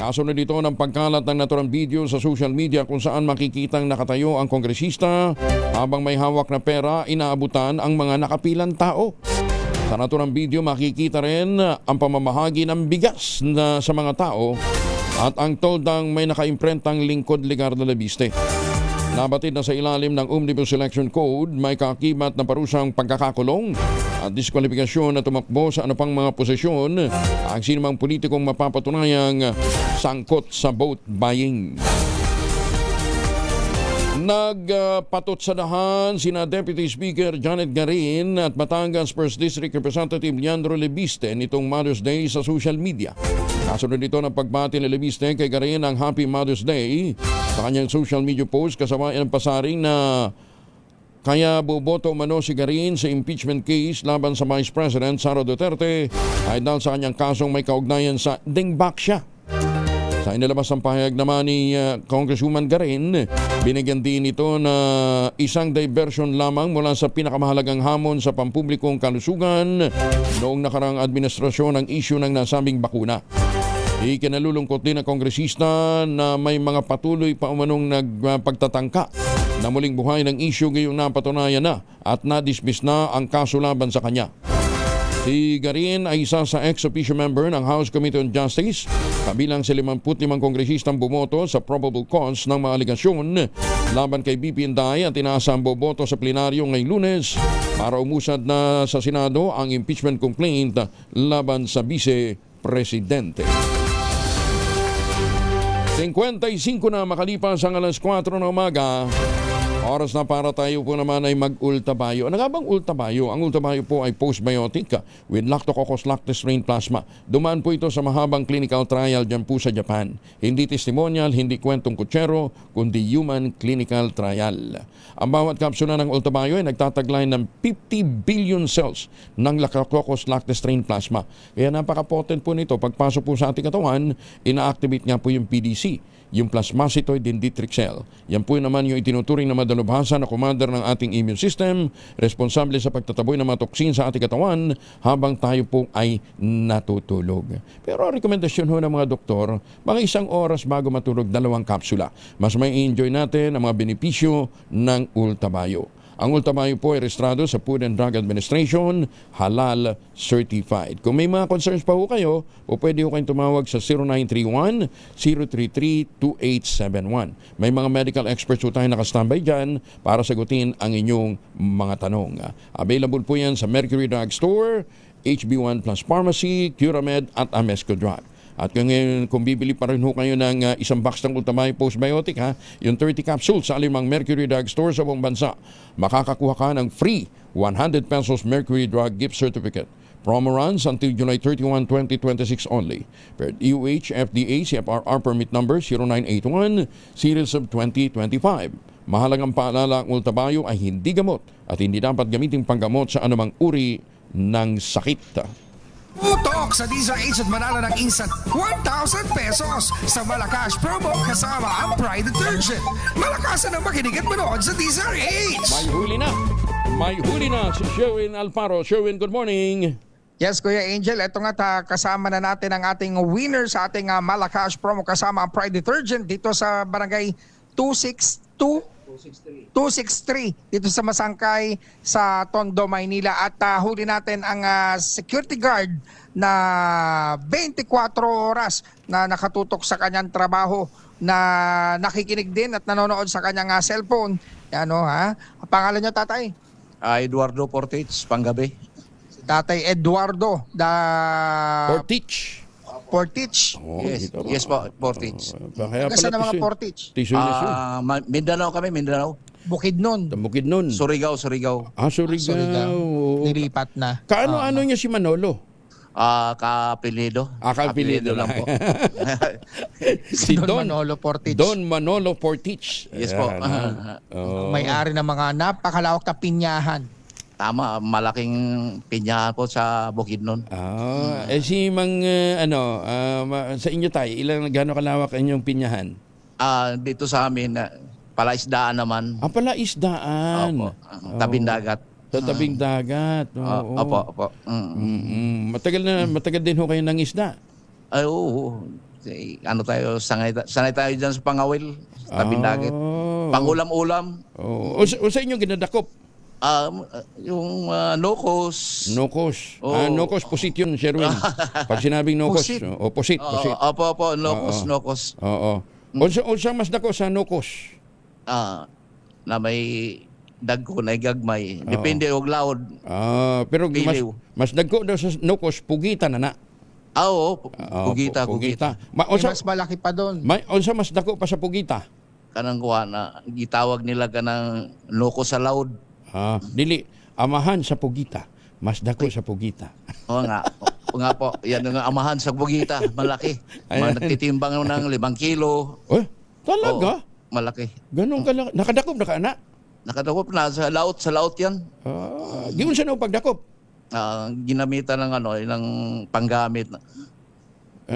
Kasunod dito ng pagkalat ng naturang video sa social media kung saan makikitang nakatayo ang kongresista habang may hawak na pera, inaabutan ang mga nakapilang tao. Sa naturang video makikita rin ang pamamahagi ng bigas sa mga tao at ang toldang may nakaimprentang lingkod Legarda Lebiste. Nabatid na sa ilalim ng Omnibus Election Code, may kaakibat na parusang pagkakakulong at diskwalifikasyon na tumakbo sa anumang mga posisyon ang sinumang politikong mapapatunayang sangkot sa vote buying. Nagpatutsadahan sina Deputy Speaker Janet Garin at Batangas 1st District Representative Leandro Lebiste nitong Mother's Day sa social media. Kasunod dito ng pagbati ni Lebiste kay Garin ang Happy Mother's Day sa kanyang social media post kasama ng pasaring na kaya boboto umano si Garin sa impeachment case laban sa Vice President Sara Duterte ay dahil sa kanyang kasong may kaugnayan sa dingbak siya. Sa inilabas ng pahayag naman ni Congresswoman Garin, binigyan din ito na isang diversion lamang mula sa pinakamahalagang hamon sa pampublikong kalusugan noong nakarang administrasyon ang issue ng nasabing bakuna. Ikinalulungkot din ang kongresista na may mga patuloy pa umanong nagpagtatangka na muling buhay ng issue ngayong napatunayan na at na-dismiss na ang kaso laban sa kanya. Si Garin ay isa sa ex-officio member ng House Committee on Justice, kabilang sa 55 kongresistang bumoto sa probable cause ng mga aligasyon laban kay BP Inday at inaasa ang boboto sa plenaryo ngayong Lunes para umusad na sa Senado ang impeachment complaint laban sa Vice-Presidente. 55 na makalipas ang alas 4 ng umaga. Oras na para tayo po naman ay mag-ultabayo. Ano nga bang ultabayo? Ang ultabayo po ay postbiotic with Lactococcus lactis strain plasma. Dumaan po ito sa mahabang clinical trial dyan po sa Japan. Hindi testimonial, hindi kwentong kutsero, kundi human clinical trial. Ang bawat kapsula ng ultabayo ay nagtataglay ng 50 billion cells ng Lactococcus lactis strain plasma. Kaya napaka-potent po nito. Pagpasok po sa ating katawan, ina-activate nga po yung PDC, yung plasmacytoid dendritic cell. Yan po naman yung itinuturing na madalubhasa na commander ng ating immune system, responsable sa pagtataboy ng mga toksin sa ating katawan habang tayo po ay natutulog. Pero ang rekomendasyon ho ng mga doktor, mga 1 oras bago matulog, 2 kapsula. Mas may enjoy natin ang mga benepisyo ng Ultabayo. Ang Ultabayo po ay rehistrado sa Food and Drug Administration, halal certified. Kung may mga concerns pa ho kayo, o pwede ho kayong tumawag sa 0931-033-2871. May mga medical experts ho tayo nakastambay dyan para sagutin ang inyong mga tanong. Available po yan sa Mercury Drug Store, HB1 Plus Pharmacy, Curamed at Amesco Drug. At kung bibili pa rin ho kayo ng isang box ng Ultabayo Postbiotic, yung 30 capsules sa alimang Mercury Drug Store sa buong bansa, makakakuha ka ng free 100 pesos Mercury Drug Gift Certificate. Promo runs until July 31, 2026 only. Per DOH, FDA, CFRR permit number 0981, series of 2025. Mahalagang paalala, ang Ultabayo ay hindi gamot at hindi dapat gamitin panggamot sa anumang uri ng sakit. Utok sa DZRH at manalo ng instant 1,000 pesos sa Malacash promo kasama ang Pride Detergent. Malakasan ang makinig at manood sa DZRH. May huli na si Sherwin Alfaro. Sherwin, good morning. Yes, Kuya Angel. Ito nga kasama na natin ang ating winner sa ating Malacash promo kasama ang Pride Detergent dito sa barangay 263 dito sa Masangkay sa Tondo, Maynila. At huli natin ang security guard na 24 oras na nakatutok sa kanyang trabaho, na nakikinig din at nanonood sa kanyang cellphone. Ano ha? Ang pangalan niyo, tatay? Eduardo Portich, Panggabi. Si Tatay Eduardo Portich. Oh, Yes po, Portich. Kasi na mga Portich. Mindanao kami, Mindanao. Bukidnon. Surigao. Surigao. Nilipat na. Kaano niya si Manolo? Kapilido. Kapilido lang po. Si Don Manolo Portich. Don Manolo Portich. Yes po. May-ari ng mga napakalawak na pinyahan. Tama, malaking pinyahan po sa Bukidnon. Si Mang, sa inyo tayo, gano'ng kalawak ang inyong pinyahan? Dito sa amin, palaisdaan naman. Palaisdaan. Opo, tabing dagat. Sa tabing dagat. Oo. Opo. Matagal din ho kayo ng isda. Ay, oo. Ano tayo, sanay tayo dyan sa pangawil, sa tabing dagat. Pangulam-ulam. O sa inyo ginadakop? Yung nokos. Nokos. Oo. Nokos, pusit yun, Sherwin. Pag sinabing nokos. Pusit. Pusit. Opo, nokos. Oo. Unsa mas dako sa nokos? Na may dagko na gagmay. Depende og laod. Pero Piliw. mas dagko daw sa nokos, pugita na na. Oo, pugita. Mas malaki pa doon. Unsa mas dako pa sa pugita? Kanang kuha na gitawag nila kanang loko sa laod. Dili, amahan sa pugita. Mas dako sa pugita. Oo nga po. Yan ang amahan sa pugita. Malaki. Nagtitimbang ng 5 kilo. Talaga? Oo, malaki. Ganun ka lang. Nakadakop na ka na? Nakadakop na sa laot yan. Giun sa no pagdakop? Ginamitan ng ilang panggamit.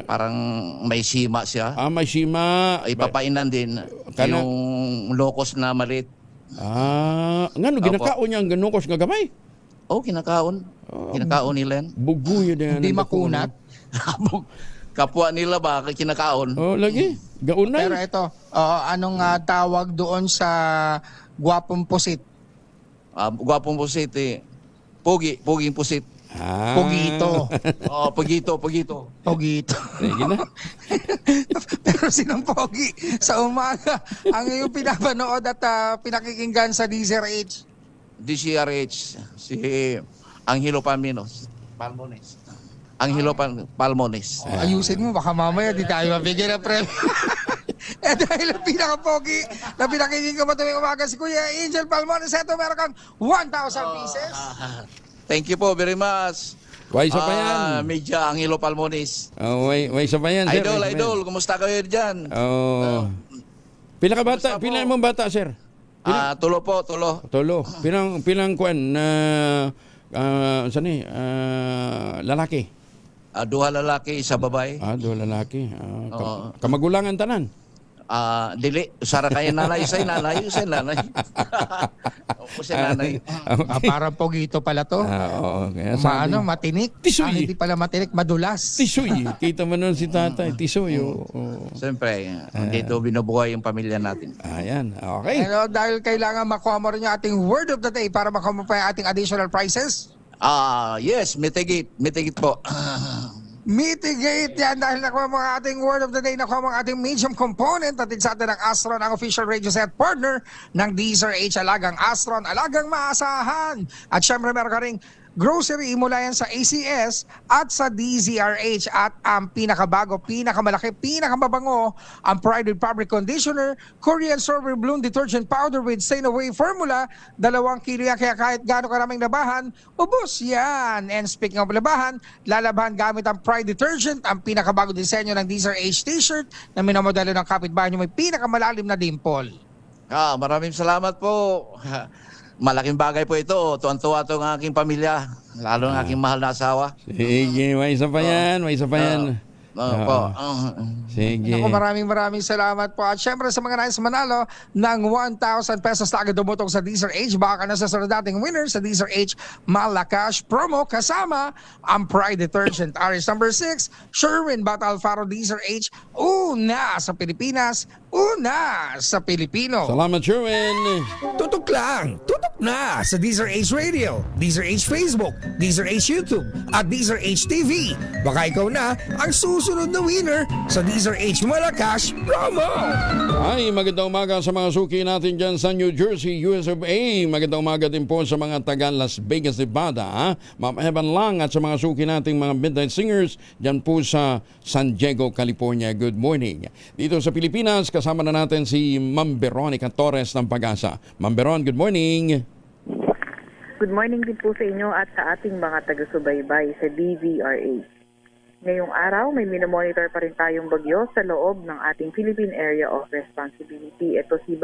Parang may sima siya. May sima. Ipapainan din yung lokos na malit. Ngano ginakaon niya ang ganokos nga gamay? Kinakaon. Kinakaon nila yan. Buguyo din. Hindi makunat. Kapwa nila ba kinakaon? Lagi. Gaunay. Pero ito, anong tawag doon sa gwapong pusit? Gwapong pusit puging pusit. Pugito. Pugito. Sige na. Pero sinong pogi sa umaga ang iyong pinapanood at pinakikinggan sa DZRH? DZRH, si Angelo Palmones. Angelo Palmones. Ayusin mo, baka mamaya di tayo mabigyan ng premyo. Dahil ang pinaka-pogi na pinakikinggan mo tuwing umaga si Kuya Angel Palmones, eto meron kang 1,000 pieces. Thank you po very much. Way sa pa yan. Medya Angelo Palmones. Way sa pa yan, sir. Idol, kumusta kayo dyan? Pila ka bata? Pila mong bata, sir? Tulo po. Pilang kuan na lalaki? 2 lalaki, 1 babae. 2 lalaki. Kamagulangan tanan? Dili, usara kayo nanay. Nanay. Parang pogito pala to. Kaya matinik. Tisoy. Hindi pala matinik, madulas. Tisoy. Kita mo nun si tatay. Tisoy. Siyempre, dito binubuhay yung pamilya natin. Ayan. Okay. Pero dahil kailangan makuha mo rin yung ating word of the day para makuha mo pa yung ating additional prizes. Yes, mitigate po. Mitigate yan dahil nakuha mo ang ating word of the day, nakuha mo ang ating medium component at sa atin ng Astron, ang official radio set partner ng DZRH. Alagang Astron, alagang maasahan. At syempre meron ka ring grocery mula yan sa ACS at sa DZRH. At ang pinakabago, pinakamalaki, pinakamabango, ang Pride with Fabric Conditioner, Korean Strawberry Bloom Detergent Powder with Stain Away Formula, 2 kilo yan, kaya kahit gaano karaming labahan, ubos yan. And speaking of labahan, lalabahan gamit ang Pride Detergent, ang pinakabago disenyo ng DZRH t-shirt na minamodelo ng kapitbahay nyo, may pinakamalalim na dimple. Maraming salamat po. Malaking bagay po ito. Tuwan-tuwa ito ang aking pamilya. Lalo ang aking mahal na asawa. Sige, may isa pa yan. Sige. Ako, maraming salamat po. At syempre sa mga nais manalo ng 1,000 pesos na agad dumutong sa DZRH, baka na sa dating winner sa DZRH Malacash promo kasama ang Pride Detergent. RS number 6, Sherwin Bata Alfaro DZRH, una sa Pilipinas, una sa Pilipino. Salamat, Sherwin. Tutok lang, tutok na sa DZRH Radio, DZRH Facebook, DZRH YouTube, at DZRH TV. Baka ikaw na ang susunod na winner sa DZRH Malacash promo. Ay, magandang umaga sa mga suki natin dyan sa New Jersey, US of A. Magandang umaga din po sa mga taga Las Vegas, Nevada. Mamaheban lang at sa mga suki nating mga midnight singers dyan po sa San Diego, California. Good morning. Dito sa Pilipinas, kasama na natin si Ma'am Veronica Torres ng Pag-asa. Ma'am Veron, good morning. Good morning din po sa inyo at sa ating mga taga-subaybay sa DVRA. Ngayong araw, may minomonitor pa rin tayong bagyo sa loob ng ating Philippine Area of Responsibility. Ito si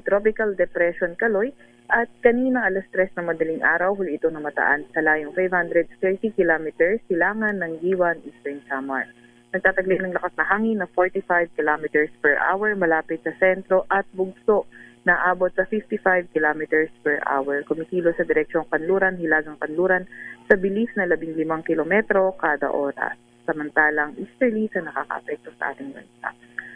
Tropical Depression Kaloy at kanina 3:00 ng madaling araw, huli ito namataan sa layong 530 kilometers silangan ng Giwan, Eastern Samar. Nagtataglay ng lakas na hangin na 45 kilometers per hour malapit sa sentro at bugso na abot sa 55 kilometers per hour. Kumikilos sa direksyong Kanluran, Hilagang Kanluran sa bilis na 15 kilometro kada oras. Samantalang easterly sa nakaka-apekto sa ating bansa.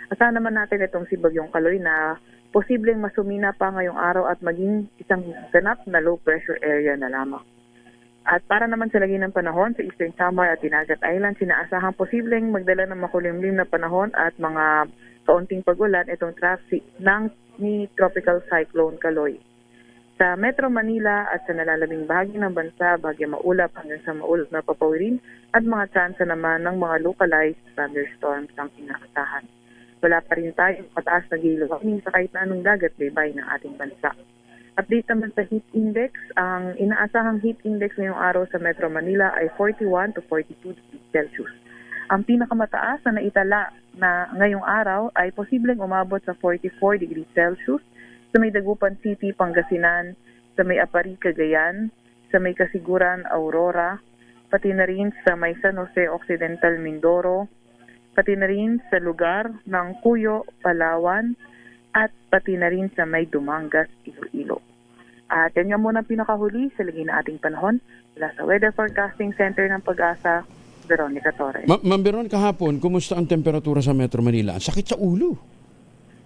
Asahan naman natin itong si Bagyong Kaloy na posibleng masumina pa ngayong araw at maging isang ganap na low pressure area na lamang. At para naman sa lagi ng panahon sa Eastern Samar at Dinagat Island, sinaasahang posibleng magdala ng makulimlim na panahon at mga kaunting pagulan itong traffic ng ni Tropical Cyclone Kaloy. Sa Metro Manila at sa nalalabing bahagi ng bansa, bahagi maulap hanggang sa maulap na papawirin at mga tsansa naman ng mga localized thunderstorms ang inaasahan. Wala pa rin tayong mataas na gale warning sa kahit na anong dagat baybay ng ating bansa. Update naman sa heat index, ang inaasahang heat index ngayong araw sa Metro Manila ay 41 to 42 degrees Celsius. Ang pinakamataas na naitala na ngayong araw ay posibleng umabot sa 44 degrees Celsius sa may Dagupan City, Pangasinan, sa may Apari, Cagayan, sa may Kasiguran, Aurora, pati na rin sa may San Jose Occidental, Mindoro, pati na rin sa lugar ng Cuyo, Palawan, at pati na rin sa may Dumangas, Iloilo. At yan nga muna pinakahuli sa lagi na ating panahon. Mula sa Weather Forecasting Center ng Pag-asa, Veronica Torres. Ma'am Veron, kahapon, kumusta ang temperatura sa Metro Manila? Ang sakit sa ulo.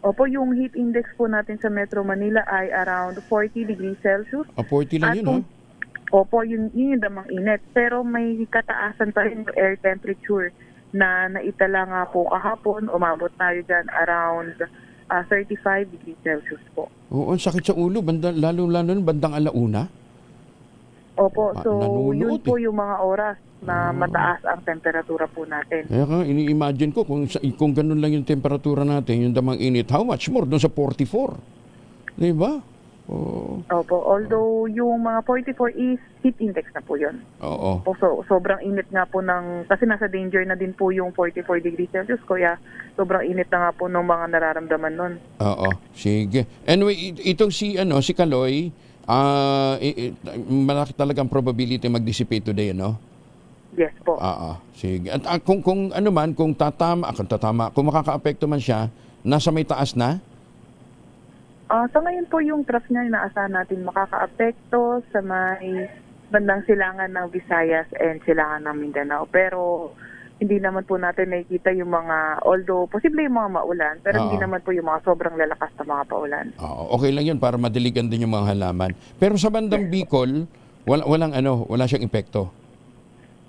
Opo, yung heat index po natin sa Metro Manila ay around 40 degrees Celsius. 40 lang yun, ha? Opo, yun yung damang init. Pero may kataasan pa rin yung air temperature na naitala nga po kahapon. Umabot tayo dyan around 35 degrees Celsius po. Oo, ang sakit sa ulo, lalo-lalo bandang alauna. Opo, so nanunuot, yun po yung mga oras na mataas ang temperatura po natin. Kaya ka, ini-imagine ko kung ganun lang yung temperatura natin, yung damang init, how much more doon sa 44? Diba? Oh. Opo, although yung mga 44 is heat index na po yun. Oo. So, sobrang init nga po kasi nasa danger na din po yung 44 degrees Celsius, kaya sobrang init na nga po ng mga nararamdaman nun. Oo, sige. Anyway, itong si Kaloy, malaki talagang probability mag-dissipate today, no? Yes po. Sige. At kung ano man, kung makaka-apekto man siya, nasa may taas na? Sa ngayon po yung trough niya inaasahan natin makaka-apekto sa may bandang silangan ng Visayas and silangan ng Mindanao. Pero hindi naman po natin nakikita yung mga, although posible yung mga maulan, pero hindi naman po yung mga sobrang lalakas na mga paulan. Okay lang yun para madiligan din yung mga halaman. Pero sa bandang Bicol, wala siyang epekto.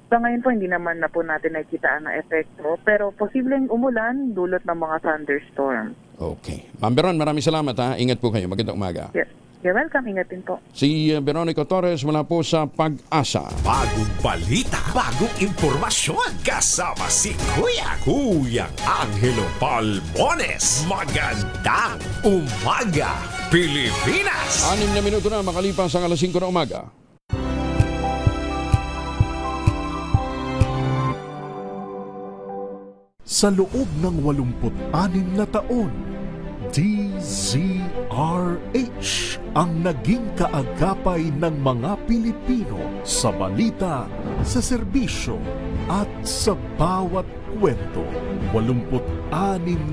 Sa ngayon po, hindi naman na po natin nakikita ang epekto, pero posibleng umulan dulot ng mga thunderstorm. Okay. Ma'am Veron, maraming salamat, ha. Ingat po kayo. Magandang umaga. Yes. You're welcome. Ingat din po. Si Veronica Torres mula po sa Pag-asa. Bagong balita, bagong impormasyon. Kasama si Kuyang Angelo Palmones. Magandang umaga, Pilipinas! 6 na minuto na makalipas ang alas 5 na umaga. Sa loob ng 86 na taon, DZRH ang naging kaagapay ng mga Pilipino sa balita, sa serbisyo at sa bawat kwento. 86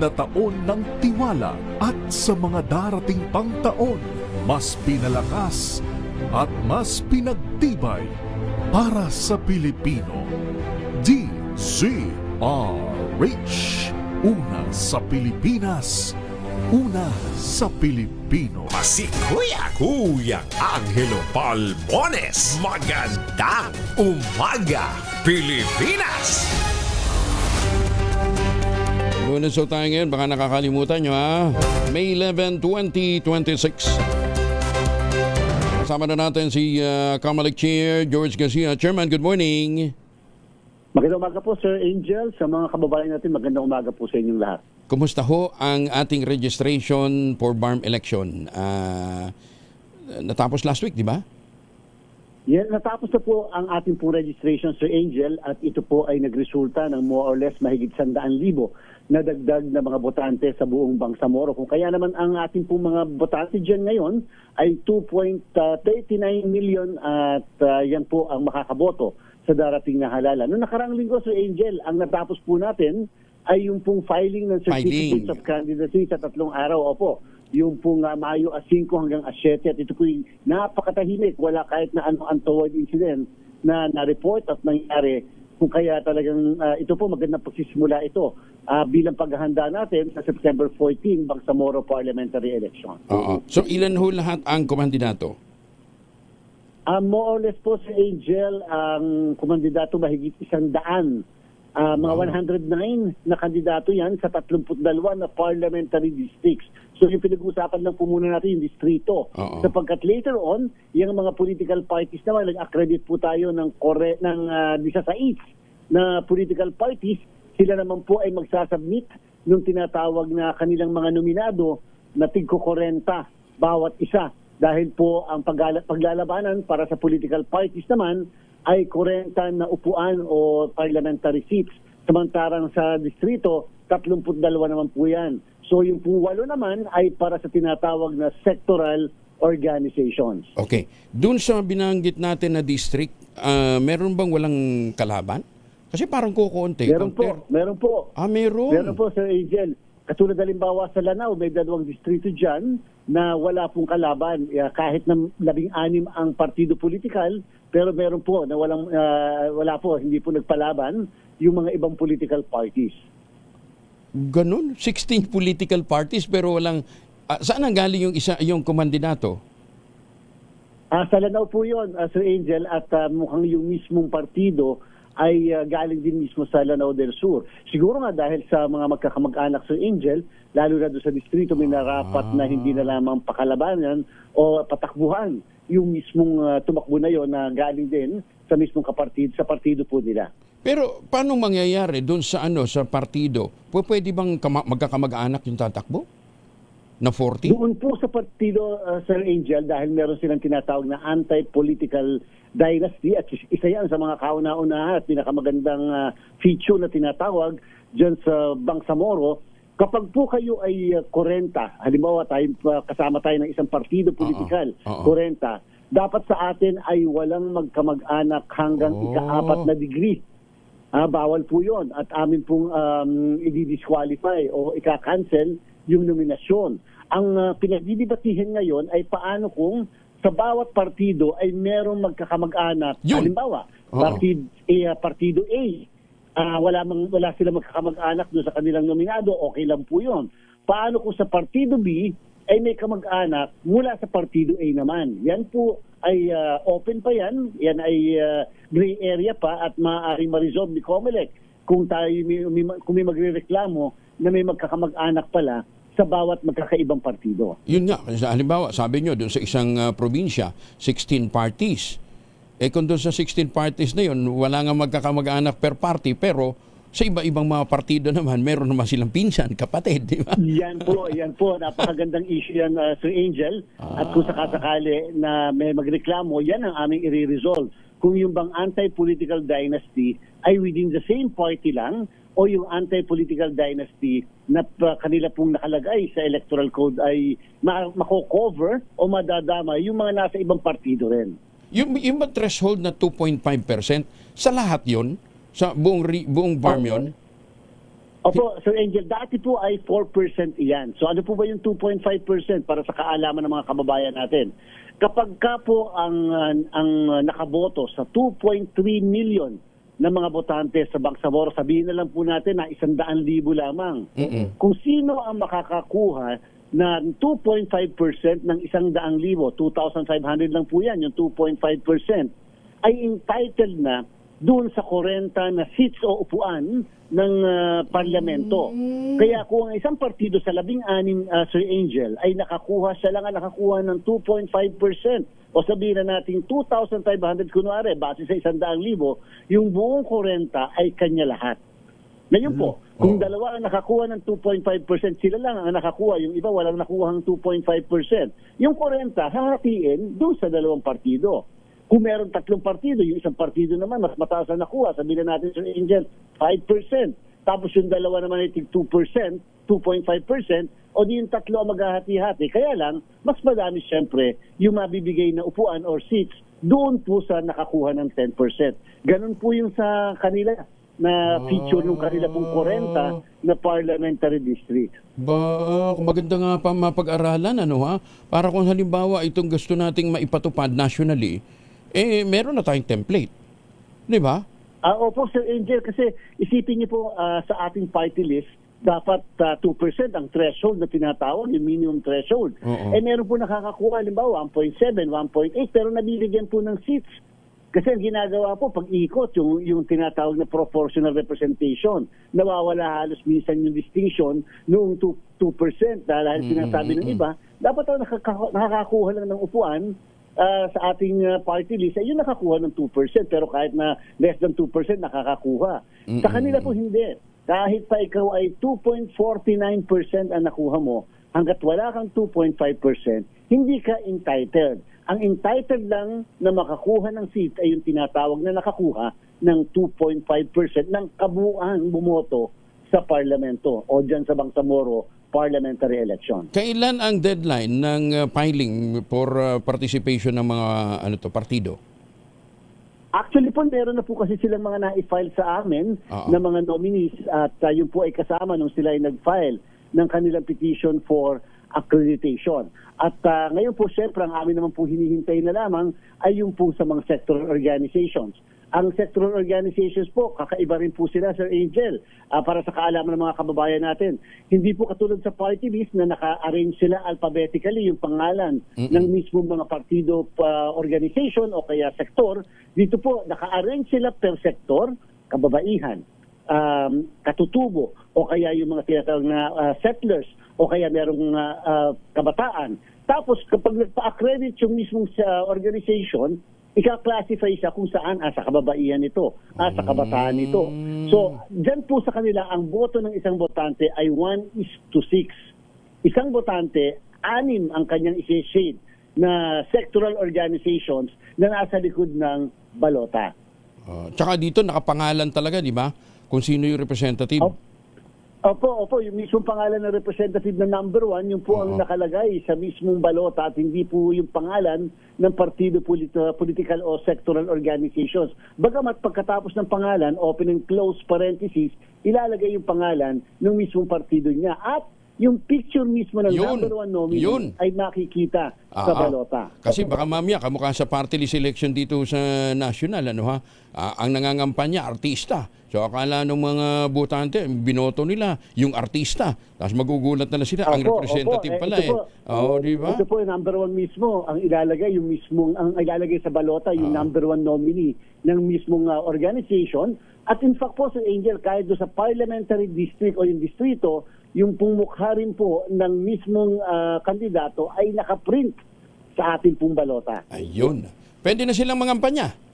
na taon ng tiwala at sa mga darating pang taon, mas pinalakas at mas pinagtibay para sa Pilipino. DZRH. Una sa Pilipinas, una sa Pilipino. Si Kuyang Angelo Palmones. Magandang umaga, Pilipinas! Lunes so tayo ngayon, baka nakakalimutan nyo, ha? May 11, 2026. Kasama na natin si Kamalik Chair George Garcia. Chairman, good morning. Magandang umaga po, Sir Angel. Sa mga kababayan natin, magandang umaga po sa inyong lahat. Kumusta ho ang ating registration for BARM election? Natapos last week, di ba? Yan, natapos na po ang ating po registration, Sir Angel, at ito po ay nagresulta ng more or less mahigit 100,000 na dagdag na mga botante sa buong Bangsamoro. Kung kaya naman ang ating po mga botante dyan ngayon ay 2.39 million at yan po ang makakaboto sa darating na halalan. Noong nakaraang linggo, Sir Angel, ang natapos po natin ay yung pong filing ng certificates of candidacy sa 3 araw. Opo, yung pong Mayo 5 hanggang 7 at ito po yung napakatahimik. Wala kahit na anong untoward incident na na-report at nangyari. Kung kaya talagang ito po magandang pagsisimula ito bilang paghahanda natin sa September 14 Bangsamoro Parliamentary Election. So ilan ho lahat ang kumandidato? More or less po sa Angel, ang kumandidato mahigit 100. Mga 109 na kandidato yan sa 32 na parliamentary districts. So yung pinag-uusapan lang po muna natin yung distrito. Sapagkat later on, yung mga political parties naman, nag-accredit po tayo ng 16 na political parties, sila naman po ay magsasubmit ng tinatawag na kanilang mga nominado na tigko 40 bawat isa. Dahil po ang paglalabanan para sa political parties naman ay 40 na upuan o parliamentary seats. Samantarang sa distrito, 32 naman po yan. So yung po 8 naman ay para sa tinatawag na sectoral organizations. Okay. Doon sa binanggit natin na district, meron bang walang kalaban? Kasi parang kukunti. Meron po. Meron po. Meron? Meron po, Sir Angel. Katulad halimbawa sa Lanao, may 2 distrito dyan na wala pong kalaban. Kahit na 16 ang partido politikal, pero meron po na wala po, hindi po nagpalaban yung mga ibang political parties. Ganun? 16 political parties pero walang... saan ang galing yung kumandidato? Sa Lanao po yun, Sir Angel, at mukhang yung mismong partido ay galing din mismo sa Lanao del Sur. Siguro nga dahil sa mga magkakamag-anak Sir Angel, lalo na doon sa distrito may narapat na hindi na lamang pakalabanan o patakbuhan yung mismong tumakbo na yon na galing din sa mismong sa partido po nila. Pero paano mangyayari doon sa sa partido? Pwede bang magkakamag-anak yung tatakbo? Na 40? Doon po sa partido, Sir Angel, dahil meron silang tinatawag na anti-political dynasty at isa yan sa mga kauna-unahan at pinakamagandang feature na tinatawag dyan sa Bangsamoro. Kapag po kayo ay 40, halimbawa kasama tayo ng isang partido politikal, 40, dapat sa atin ay walang magkamag-anak hanggang ika-4 na degree. Bawal po yon at amin pong i-disqualify o ika-cancel yung nominasyon. Ang pinagdidibatihin ngayon ay paano kung sa bawat partido ay merong magkakamag-anak. Halimbawa, partido A, wala silang magkakamag-anak doon sa kanilang nominado, okay lang po yun. Paano kung sa partido B ay may kamag-anak mula sa partido A naman? Yan po ay open pa yan. Yan ay gray area pa at maaaring ma-resolve ni COMELEC kung may magrereklamo na may magkakamag-anak pala sa bawat magkakaibang partido. Yun nga, halimbawa, sabi nyo, doon sa isang probinsya, 16 parties. Kung doon sa 16 parties na yun, wala nga magkakamag-anak per party, pero sa iba-ibang mga partido naman, meron naman silang pinsan, kapatid, di ba? Yan po. Napakagandang issue yan, Sir Angel. At kung sakasakali na may magreklamo, yan ang aming i-resolve. Kung yung bang anti-political dynasty ay within the same party lang, o yung anti-political dynasty na kanila pong nakalagay sa electoral code ay mako-cover o madadama yung mga nasa ibang partido rin. Yung ba threshold na 2.5%, sa lahat yon sa buong BARM yon? Opo, Sir Angel, dati po ay 4% iyan. So ano po ba yung 2.5% para sa kaalaman ng mga kababayan natin? Kapag ka po ang nakaboto sa 2.3 million na mga botante sa Bangsamoro, sabihin na lang po natin na 100,000 lamang. Kung sino ang makakakuha na 2.5% ng 100,000, 2,500 lang po yan, yung 2.5%, ay entitled na doon sa 40 na seats o upuan ng parlamento. Kaya kung ang isang partido sa 16, Sir Angel, ay siya lang ang nakakuha ng 2.5%, o sabihin na natin 2,500 kunwari, base sa 100,000, yung buong 40 ay kanya lahat. Ngayon po, kung dalawa ang nakakuha ng 2.5%, sila lang ang nakakuha, yung iba walang nakuha ng 2.5%. Yung 40, hahatiin doon sa dalawang partido. Kung meron 3 partido, yung isang partido naman, mas mataas ang nakuha. Sabihin natin, Sir Angel, 5%. Tapos yung dalawa naman ay 2%, 2.5%, o di yung 3 ang maghahati-hati. Kaya lang, mas madami siyempre yung mabibigay na upuan or seats doon po sa nakakuha ng 10%. Ganun po yung sa kanila na feature ng kanila pong 40 na parliamentary district. Maganda nga pa mapag-aralan, para kung halimbawa itong gusto nating maipatupad nationally, meron na tayong template. Di ba? Opo, Sir Angel, kasi isipin niyo po sa ating party list, dapat 2% ang threshold na tinatawag, yung minimum threshold. Meron po nakakakuha, halimbawa 1.7, 1.8, pero nabibigyan po ng seats. Kasi ang ginagawa po, pag ikot, yung tinatawag na proportional representation, nawawala halos minsan yung distinction noong 2% dahil sinasabi ng iba, dapat nakakakuha lang ng upuan sa ating party list, yun nakakuha ng 2%, pero kahit na less than 2% nakakakuha. Sa kanila po hindi. Kahit pa ikaw ay 2.49% ang nakuha mo, hanggat wala kang 2.5%, hindi ka entitled. Ang entitled lang na makakuha ng seat ay yung tinatawag na nakakuha ng 2.5% ng kabuuan bumoto sa parlamento o dyan sa Bangsamoro parliamentary election. Kailan ang deadline ng filing for participation ng mga partido? Actually po, meron na po kasi silang mga na-file sa amin na mga nominees at yun po ay kasama nung sila ay nag-file ng kanilang petition for accreditation. At ngayon po, syempre, ang amin naman po hinihintay na lamang ay yung po sa mga sectoral organizations. Ang sectoral organizations po, kakaiba rin po sila, Sir Angel, para sa kaalaman ng mga kababayan natin. Hindi po katulad sa party list na naka-arrange sila alphabetically yung pangalan ng mismo mga partido organization o kaya sektor. Dito po, naka-arrange sila per sektor, kababaihan, katutubo, o kaya yung mga tinatawag na settlers, o kaya merong kabataan. Tapos, kapag nagpa-accredit yung mismong organization, ika-classify siya kung saan, sa kababaihan nito, sa kabataan nito. So, dyan po sa kanila, ang boto ng isang botante ay 1:6. Isang botante, 6 ang kanyang isi-shade na sectoral organizations na nasa likod ng balota. Tsaka dito, nakapangalan talaga, di ba? Kung sino yung representative. Opo, yung mismong pangalan ng representative na number 1, yung po ang nakalagay sa mismong balota at hindi po yung pangalan ng partido political o sectoral organizations. Bagamat pagkatapos ng pangalan, open and close parenthesis, ilalagay yung pangalan ng mismong partido niya. At yung picture mismo ng number 1 nominee ay makikita sa balota. Kasi baka mamaya, kamukha sa party list election dito sa national, ang nangangampanya, artista. So akala ng mga botante, binoto nila yung artista. Tapos magugulat na sila, ang representative pala di ba? Ito po yung number 1 mismo, ang ilalagay sa balota, yung number 1 nominee ng mismong organization. At in fact po, Sir Angel, kahit doon sa parliamentary district o yung distrito, yung pong mukha rin po ng mismong kandidato ay nakaprint sa ating pong balota. Ayun. Pwede na silang mangampanya?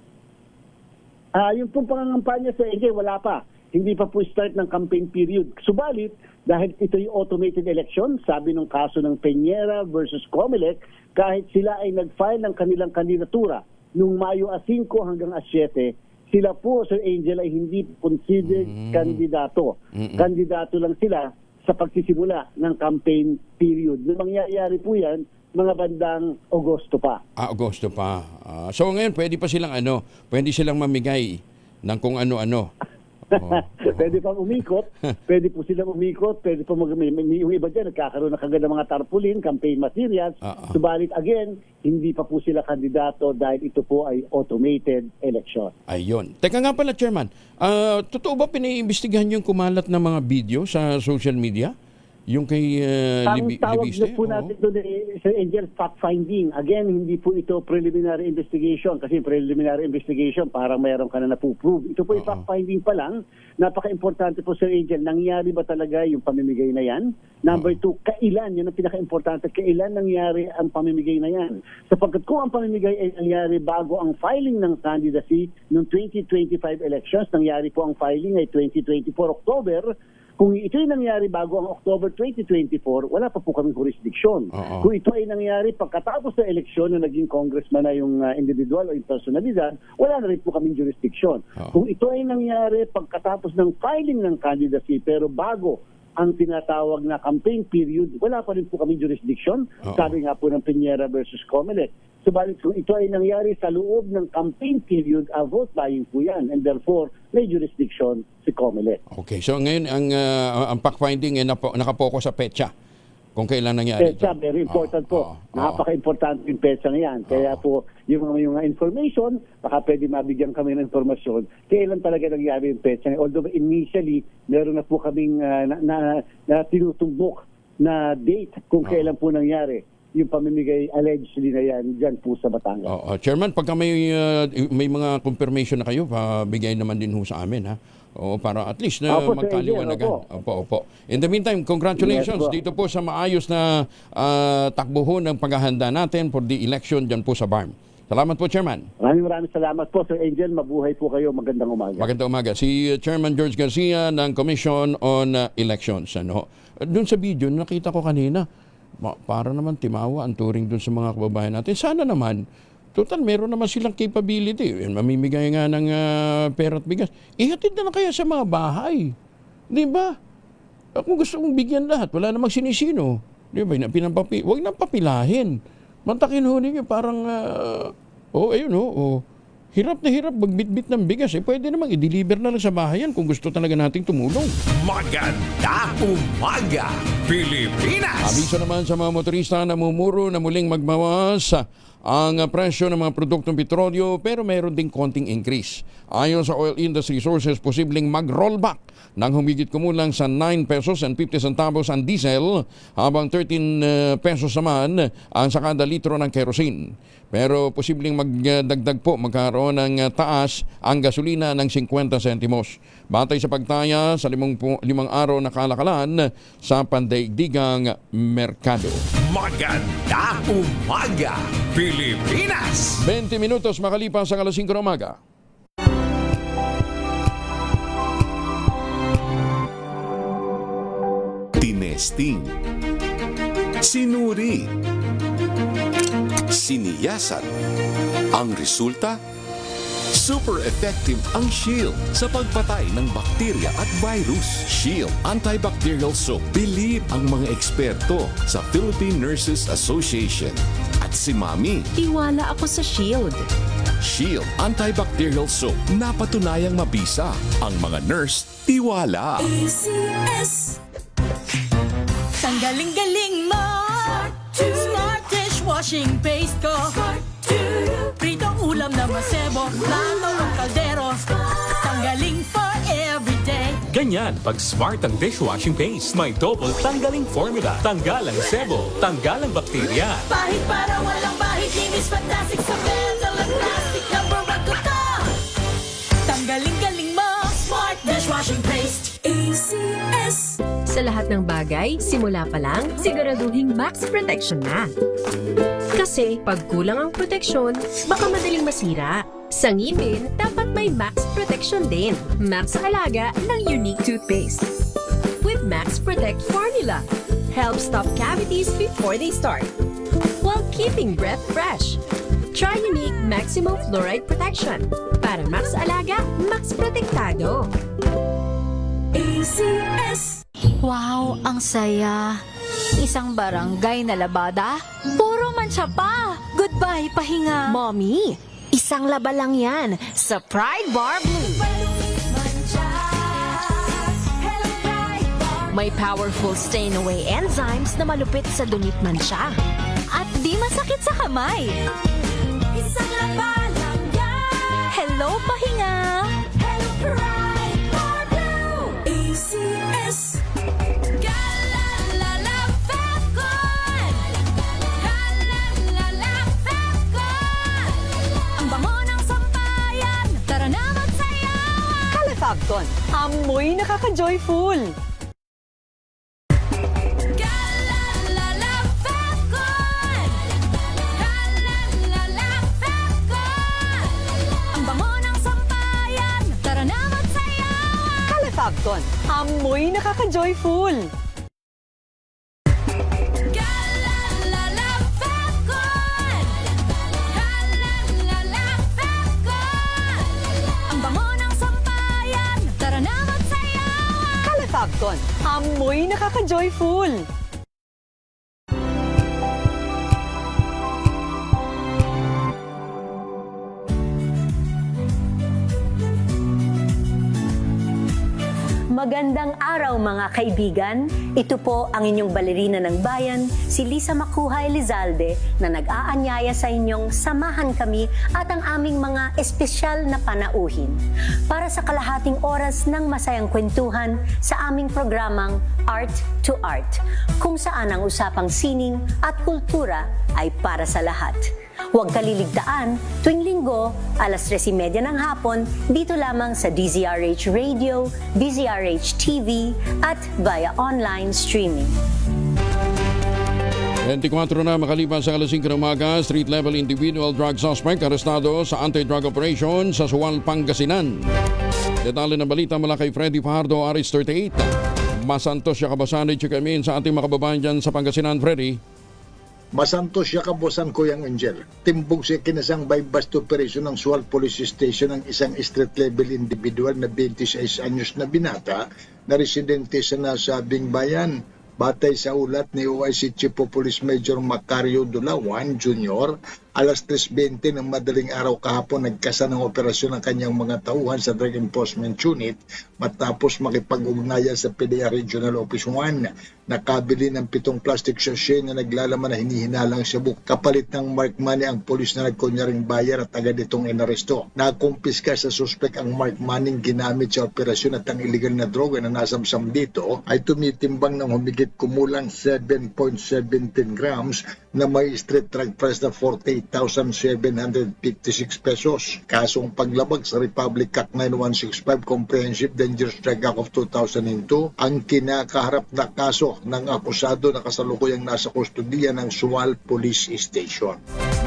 Yung pong pangangampanya sa EJ, wala pa. Hindi pa po start ng campaign period. Subalit, dahil ito yung automated election, sabi ng kaso ng Peñera versus Comelec, kahit sila ay nag-file ng kanilang kandidatura noong Mayo 5 hanggang 7, sila po, Sir Angel, ay hindi considered kandidato. Kandidato lang sila sa pagsisimula ng campaign period. Nung mangyayari po yan, mga bandang Agosto pa. Agosto pa. So ngayon, pwede silang mamigay ng kung ano-ano. Pwede pang umikot, pwede po silang umikot, pwede po yung iba dyan, nagkakaroon ng kaganda mga tarpaulin, campaign materials, subalit again, hindi pa po sila kandidato dahil ito po ay automated election. Ayun. Teka nga pala, Chairman, totoo ba pinaiimbestigahan yung kumalat na mga video sa social media? Yung kay Ang tawag na po natin doon Sir Angel, fact-finding. Again, hindi po ito preliminary investigation kasi preliminary investigation parang mayroon ka na napuprove. Ito po yung fact-finding pa lang. Napaka-importante po, Sir Angel, nangyari ba talaga yung pamimigay na yan? Number 2, kailan? Yun ang pinaka-importante. Kailan nangyari ang pamimigay na yan? Sapagkat kung ang pamimigay ay nangyari bago ang filing ng candidacy ng 2025 elections, nangyari po ang filing ay 2024 October. Kung ito ay nangyari bago ang October 2024, wala pa po kaming jurisdiction. Kung ito ay nangyari pagkatapos ng eleksyon na naging congressman na yung individual o yung personalidad, wala na rin po kaming jurisdiction. Kung ito ay nangyari pagkatapos ng filing ng candidacy pero bago ang tinatawag na campaign period, wala pa rin po kaming jurisdiction. Sabi nga po ng Peñera versus Comelec. So Subalit kung ito ay nangyari sa loob ng campaign period, vote buying po yan. And therefore, may jurisdiction si COMELEC. Okay, so ngayon ang fact-finding ay nakapokus sa petsa. Kung kailan nangyari Petsa, very important po. Napaka-importante yung petsa ngayon. Kaya po, yung mga information, baka pwede mabigyan kami ng informasyon, kailan talaga nangyari yung petsa. Although initially, meron na po kaming na tinutumbok na date kung kailan po nangyari yung pamimigay allegedly na yan dyan po sa Batangas. Chairman, pagka may mga confirmation na kayo, bigay naman din ho sa amin, ha? Para at least na Opo, magkaliwanagan. Opo. In the meantime, congratulations Yes, po. dito po sa maayos na takbo ng paghahanda natin for the election dyan po sa BARM. Salamat po, Chairman. Maraming salamat po, Sir Angel. Mabuhay po kayo. Magandang umaga. Magandang umaga. Si Chairman George Garcia ng Commission on Elections. Doon sa video, nakita ko kanina, para naman timawa ang turing doon sa mga kababayan natin. Sana naman, total, meron naman silang capability. Mamimigay nga ng pera at bigas. Ihatid na lang kaya sa mga bahay. Di ba? Kung gusto mong bigyan lahat, wala namang sinisino. Di ba? Huwag nang papilahin. Mantakin ho ninyo parang, hirap na hirap magbitbit ng bigas. Pwede namang i-deliver na lang sa bahayan kung gusto talaga nating tumulong. Magandang umaga, Pilipinas! Abiso naman sa mga motorista na mumuro na muling magbawas ang presyo ng mga produktong petrolyo pero mayroon ding konting increase. Ayon sa oil industry sources, posibleng mag-rollback ng humigit kumulang sa 9 pesos and 50 centavos ang diesel habang 13 pesos naman ang sa kada litro ng kerosene. Pero posibleng magdagdag po magkaroon ng taas ang gasolina ng 50 sentimos. Batay sa pagtaya sa 5 araw na kalakalan sa pandaigdigang merkado. Magandang umaga, Pilipinas! 20 minutos makalipas ang alas 5 ng umaga. Tinesting, sinuri, siniyasan. Ang resulta? Super effective ang Shield sa pagpatay ng bakterya at virus. Shield Antibacterial Soap. Believe ang mga eksperto sa Philippine Nurses Association. At si Mami. Tiwala ako sa Shield. Shield Antibacterial Soap. Napatunayang mabisa. Ang mga nurse, tiwala. ACS. Tanggaling-galing mo. Smart dishwashing paste ko. Pritong ulam na masebo. Plato ng kaldero. Tanggaling for everyday. Ganyan pag smart ang dishwashing paste. May double tanggaling formula. Tanggal ang sebo. Tanggal ang bakterya. Bahid para walang bahid. Linis fantastic sa metal at plastic. Number 1 ko to. Tanggaling-galing mo. Smart dishwashing paste. ACS. Sa lahat ng bagay, simula pa lang, siguraduhing max protection na. Kasi pag kulang ang proteksyon, baka madaling masira. Sa ngipin, dapat may max protection din. Max Alaga ng Unique Toothpaste. With Max Protect Formula, help stop cavities before they start, while keeping breath fresh. Try Unique Maximum Fluoride Protection. Para Max Alaga, Max Protektado. ACS. Wow, ang saya. Isang barangay na labada, puro mancha pa. Goodbye, pahinga. Mommy, isang laba lang yan sa Pride Bar Blue. May powerful stain-away enzymes na malupit sa dunit mancha. At di masakit sa kamay. Isang laba lang yan. Hello, pahinga. Hello, Pride Bar Blue. ACS. Calefacton, amoy nakaka-joyful. Ang bango ng sampayan, tara na magsayawan. Calefacton, amoy nakaka-joyful. Calefacton, amoy nakaka-joyful. Magandang araw mga kaibigan. Ito po ang inyong balerina ng bayan, si Lisa Makuhay Lizalde, na nag-aanyaya sa inyong samahan kami at ang aming mga espesyal na panauhin para sa kalahating oras ng masayang kwentuhan sa aming programang Art to Art, kung saan ang usapang sining at kultura ay para sa lahat. Huwag kaliligtaan, tuwing linggo, alas 3:30 ng hapon, dito lamang sa DZRH Radio, DZRH TV, at via online streaming. 24 na makalipas sa alas 5 ng umaga, street-level individual drug suspect arestado sa anti-drug operation sa Sual, Pangasinan. Detalye ng balita mula kay Freddy Fajardo, Aris 38. Masantos siya kabasanay chikamin sa ating mga kababayan dyan sa Pangasinan, Freddy. Masantos siya kabosan ko yung Angel. Timbog siya kinasang bypass operation ng Sual Police Station ng isang street-level individual na 26 anyos na binata na residente sa nasabing bayan. Batay sa ulat ni OIC Chief of Police Major Macario Dulawan Jr., alas 3:20 ng madaling araw kahapon nagkasa ng operasyon ng kanyang mga tauhan sa Drug Enforcement Unit matapos makipag-ugnayan sa PDEA Regional Office 1. Nakabili ng 7 plastic sachet na naglalaman na hinihinalang shabu. Kapalit ng mark money ang polis na nagkunyaring bayar at agad itong inaresto. Nakumpiska sa suspect ang mark money ginamit sa operasyon at ang illegal na droga na nasamsam dito ay tumitimbang ng humigit kumulang 7.17 grams na may street drug price na 48,756 pesos. Kasong paglabag sa Republic Act 9165 Comprehensive Dangerous Drug Act of 2002 ang kinakaharap na kaso ng akusado na kasalukuyang nasa kustudiya ng Sual Police Station.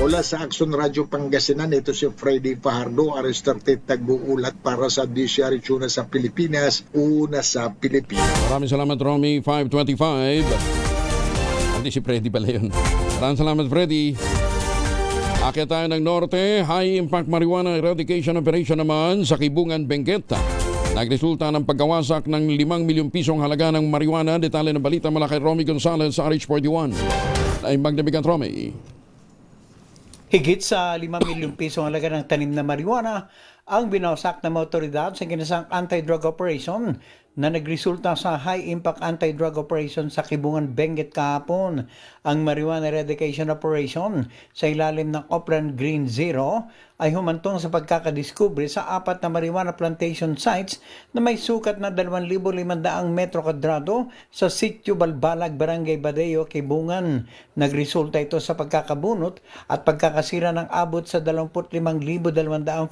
Mula sa Action Radio Pangasinan, ito si Freddy Fajardo, Aris 38, tag-uulat para sa DZRH una sa Pilipinas, una sa Pilipinas. Maraming salamat, Romy. 525. Hindi si Freddy pala yun. Maraming salamat, Freddy. Akyat tayo ng norte, high impact marijuana eradication operation naman sa Kibungan, Benguet. Nagresulta ng pagkawasak ng 5 milyong pisong halaga ng marijuana. Detalye ng balita mula kay Romy Gonzalez sa RH41. Ay magdabigan, Romy. Higit sa 5 milyong pisong halaga ng tanim na marijuana ang binawasak ng mga otoridad sa kinasang anti-drug operation na nagresulta sa high-impact anti-drug operation sa Kibungan, Benguet kahapon. Ang marijuana eradication operation sa ilalim ng Oplan Green Zero ay humantong sa pagkakadiskubre sa 4 na marijuana plantation sites na may sukat na 2,500 metro kwadrado sa Sitio Balbalag, Barangay Badeo, Kibungan. Nagresulta ito sa pagkakabunot at pagkakasira ng abot sa 25,200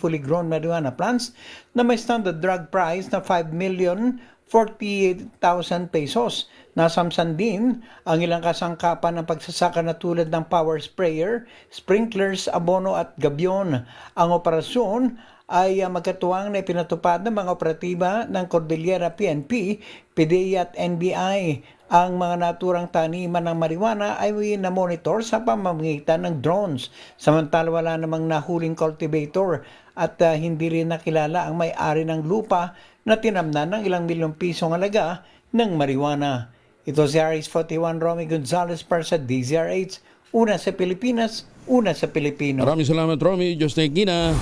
fully grown marijuana plants na may standard drug price na 5,048,000 pesos. Nasamsan din ang ilang kasangkapan ng pagsasaka na tulad ng power sprayer, sprinklers, abono at gabyon. Ang operasyon ay magkatuwang na ipinatupad ng mga operatiba ng Cordillera PNP, PDEA at NBI. Ang mga naturang taniman ng marijuana ay na-monitor sa pamamagitan ng drones. Samantala wala namang nahuling cultivator at hindi rin nakilala ang may-ari ng lupa na tinamnan ng ilang milyong pisong halaga ng marijuana. Ito si RS41 Romy Gonzalez para sa DZRH, una sa Pilipinas, una sa Pilipino. Maraming salamat, Romy. Diyos na Gina.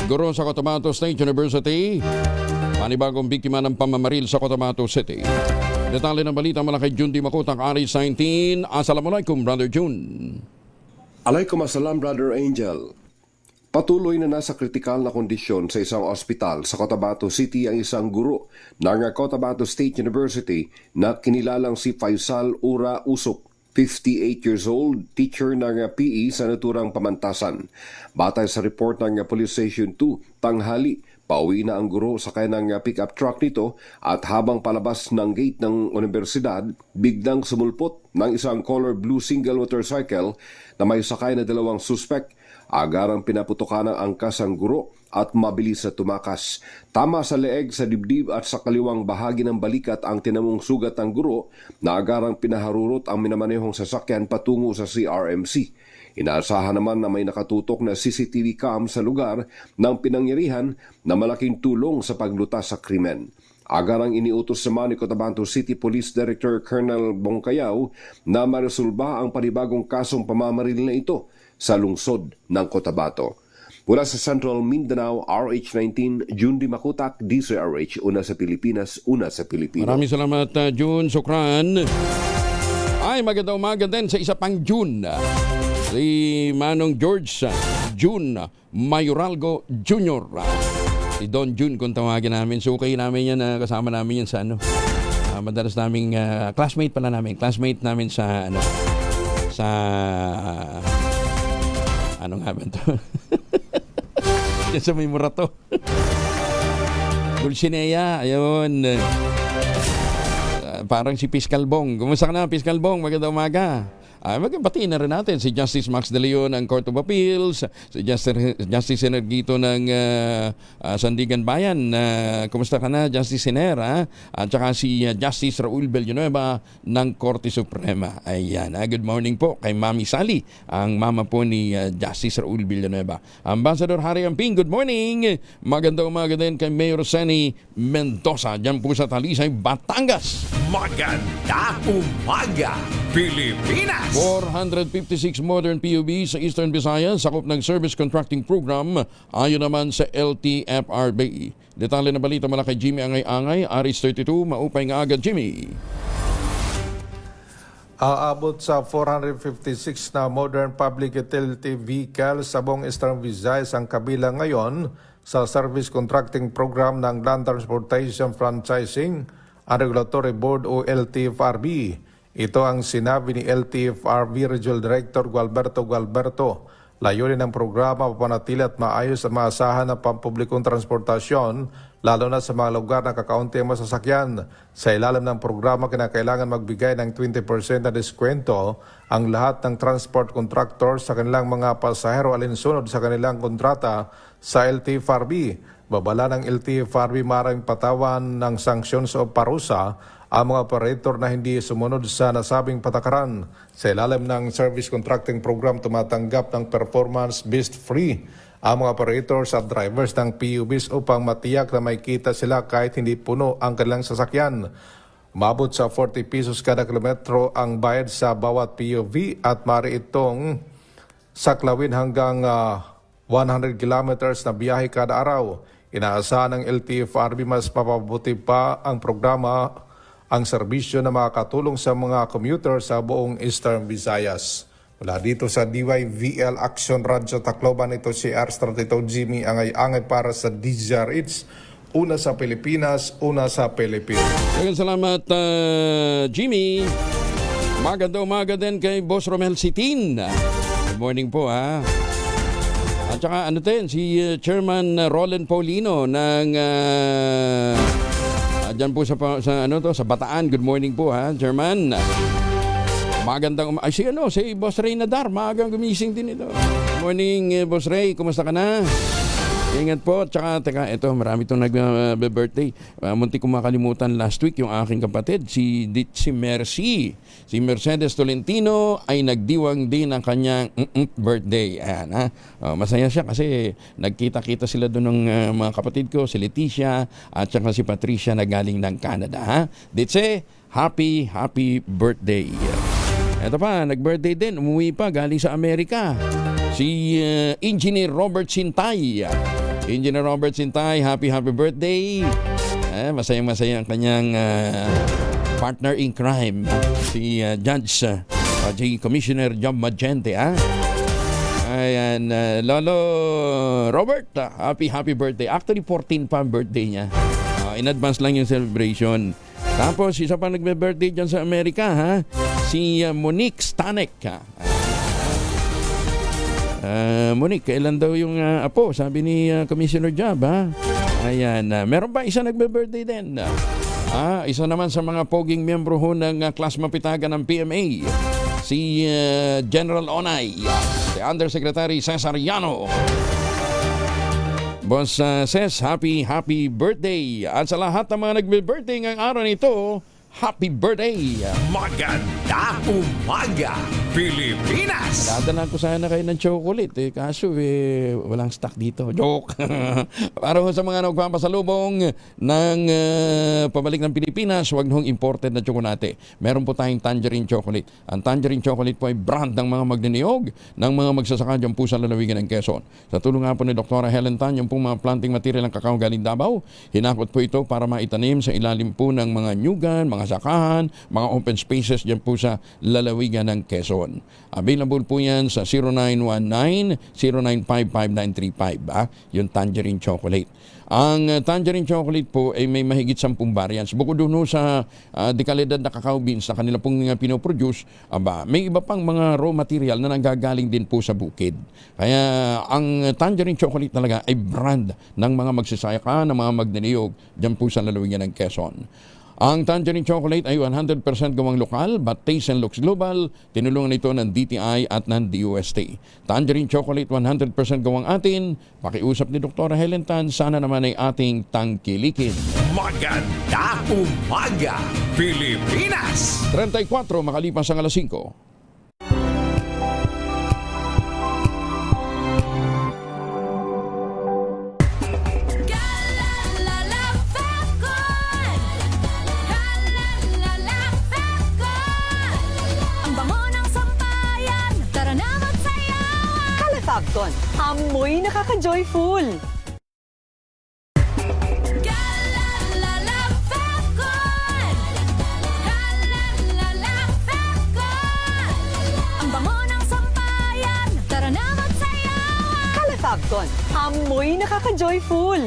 Guro sa Cotabato State University, panibagong biktima ng pamamaril sa Cotabato City. Detalye ng balita mula kay Jun Di Makutak, Aris 19. Assalamualaikum, Brother Jun. Alaikum assalam, Brother Angel. Patuloy na nasa kritikal na kondisyon sa isang ospital sa Cotabato City ang isang guro ng Cotabato State University na kinilalang si Faisal Ura Usok, 58 years old, teacher ng PE sa naturang pamantasan. Batay sa report ng Police Station 2, tanghali, pauwi na ang guro sa kanyang pick-up truck nito at habang palabas ng gate ng universidad, biglang sumulpot ng isang color blue single motorcycle na may sakay na 2 suspect. Agarang pinaputukan ng angkas ang guro at mabilis na tumakas. Tama sa leeg, sa dibdib at sa kaliwang bahagi ng balikat ang tinamong sugat ng guro na agarang pinaharurot ang minamanehong sasakyan patungo sa CRMC. Inaasahan naman na may nakatutok na CCTV cam sa lugar ng pinangyarihan na malaking tulong sa paglutas sa krimen. Agarang iniutos naman ni Cotabato City Police Director Colonel Bongcayaw na maresolba ang panibagong kasong pamamaril na ito sa lungsod ng Cotabato. Mula sa Central Mindanao, RH19, June Di Makutak, DZRH, una sa Pilipinas, una sa Pilipino. Maraming salamat, June Sukran. Ay, magandang umaga din sa isa pang June. Si Manong George June Mayoralgo Jr. Si Don June kung tawagin namin. Sukay namin yan, kasama namin yan sa madalas naming classmate namin sa ano nga ba ito? Yan sa may Murato. Dulcinea, ayun. Parang si Piskal Bong. Kumusta ka na, Piskal Bong? Magandang umaga. Magbatiin na rin natin si Justice Max De Leon ng Court of Appeals, si Justice Energito ng Sandigan Bayan. Kumusta ka na, Justice Sener? At saka si Justice Raul Villanueva ng Korte Suprema. Ayan, good morning po kay Mami Sally, ang mama po ni Justice Raul Villanueva. Ambassador Harry Amping, good morning. Magandang umaga din kay Mayor Seni Mendoza, dyan po sa Talisay, Batangas. Magandang umaga, Pilipinas! 456 modern PUB sa Eastern Visayas, sakop ng Service Contracting Program, ayon naman sa LTFRB. Detalye na balita mula kay Jimmy Angay-Angay, Aris 32, maupay nga agad, Jimmy. Aabot sa 456 na modern public utility vehicles sa buong Eastern Visayas ang kabilang ngayon sa Service Contracting Program ng Land Transportation Franchising and Regulatory Board o LTFRB. Ito ang sinabi ni LTFRB Regional Director Gualberto. Layunin ng programa papanatili at maayos at maasahan ng pampublikong transportasyon, lalo na sa mga lugar na kakaunti ang masasakyan. Sa ilalim ng programa, kinakailangan magbigay ng 20% na diskwento ang lahat ng transport contractors sa kanilang mga pasahero alinsunod sa kanilang kontrata sa LTFRB. Babala ng LTFRB maraming patawan ng sanksyon o parusa ang mga operator na hindi sumunod sa nasabing patakaran. Sa ilalim ng Service Contracting Program, tumatanggap ng performance-based free ang mga operators at drivers ng PUBs upang matiyak na may kita sila kahit hindi puno ang kanilang sasakyan. Umabot sa 40 pesos kada kilometro ang bayad sa bawat PUV at maaari itong saklawin hanggang 100 kilometers na biyahe kada araw. Inaasahan ng LTFRB mas mapabuti pa ang programa, ang serbisyo na makakatulong sa mga commuter sa buong Eastern Visayas. Mula dito sa DYVL Action Radyo Tacloban, ito si R32 Jimmy Angay-Angay para sa DZRH. Una sa Pilipinas, una sa Pilipinas. Salamat, Jimmy. Magandang umaga din kay Boss Romel Sitin. Good morning po, ha. At saka si Chairman Roland Paulino ng dyan po sa Bataan. Good morning po, ha, Chairman. Magandang si Boss Ray Nadar, maagang gumising din ito. Good morning, Boss Ray, kumusta ka na? Ingat po. Tsaka, marami itong nag-birthday. Munti kong makalimutan last week yung aking kapatid, si Mercy. Si Mercedes Tolentino ay nagdiwang din ang kanyang birthday. Ayan, ha? Masaya siya kasi nagkita-kita sila doon ng mga kapatid ko, si Leticia at saka si Patricia na galing ng Canada. Ha? Ditse, happy birthday. Ito pa, nag-birthday din. Umuwi pa galing sa Amerika. Si Engineer Robert Sintay. Engineer Robert Sintay, happy birthday. Masayang-masaya ang kanyang partner in crime, si Judge Commissioner Job Magente. Ayan, Lolo Robert, happy birthday. Actually, 14 pa ang birthday niya. In advance lang yung celebration. Tapos, isa pa nagbe-birthday dyan sa Amerika, si Monique Stanek. Monique, kailan daw yung apo? Sabi ni Commissioner Job, ha? Ayan, meron pa isa nagbe-birthday din. Isa naman sa mga poging miyembro ho ng class mapitagan ng PMA, si General Onay, si Undersecretary Cesar Llano. Boss Ces, happy birthday. At sa lahat ng mga nagbe-birthday ngayong araw nito, happy birthday! Maganda umaga, Pilipinas! Dadalan ko sana kayo ng chocolate kaso walang stock dito. Joke! Para sa mga nagpapasalubong ng pabalik ng Pilipinas, huwag nung imported na tsokolate. Meron po tayong tangerine chocolate. Ang tangerine chocolate po ay brand ng mga magniniyog ng mga magsasaka dyan po sa lalawigan ng Quezon. Sa tulong nga po ni Dr. Helen Tan, yung pong mga planting material ng kakao galing Davao, hinakot po ito para maitanim sa ilalim po ng mga nyugan, mga sakahan, mga open spaces dyan po sa lalawigan ng Quezon. Available po yan sa 0919-0955-935, yung tangerine chocolate. Ang tangerine chocolate po ay may mahigit 10 variants. Bukod doon sa dekalidad na cacao beans na kanila pong pinoproduce, may iba pang mga raw material na nanggagaling din po sa bukid. Kaya ang tangerine chocolate talaga ay brand ng mga magsasaka, ng mga magniniyog dyan po sa lalawigan ng Quezon. Ang tangerine chocolate ay 100% gawang lokal but taste and looks global. Tinulungan ito ng DTI at ng DOST. Tangerine chocolate 100% gawang atin. Pakiusap ni Dr. Helen Tan, sana naman ay ating tangkilikin. Maganda umaga, Pilipinas! 34 makalipas ang alas 5. Fabcon, amoy nakaka-joyful. Ang bango ng sampayan, tara na magsayawan. Calafabcon, amoy nakaka-joyful.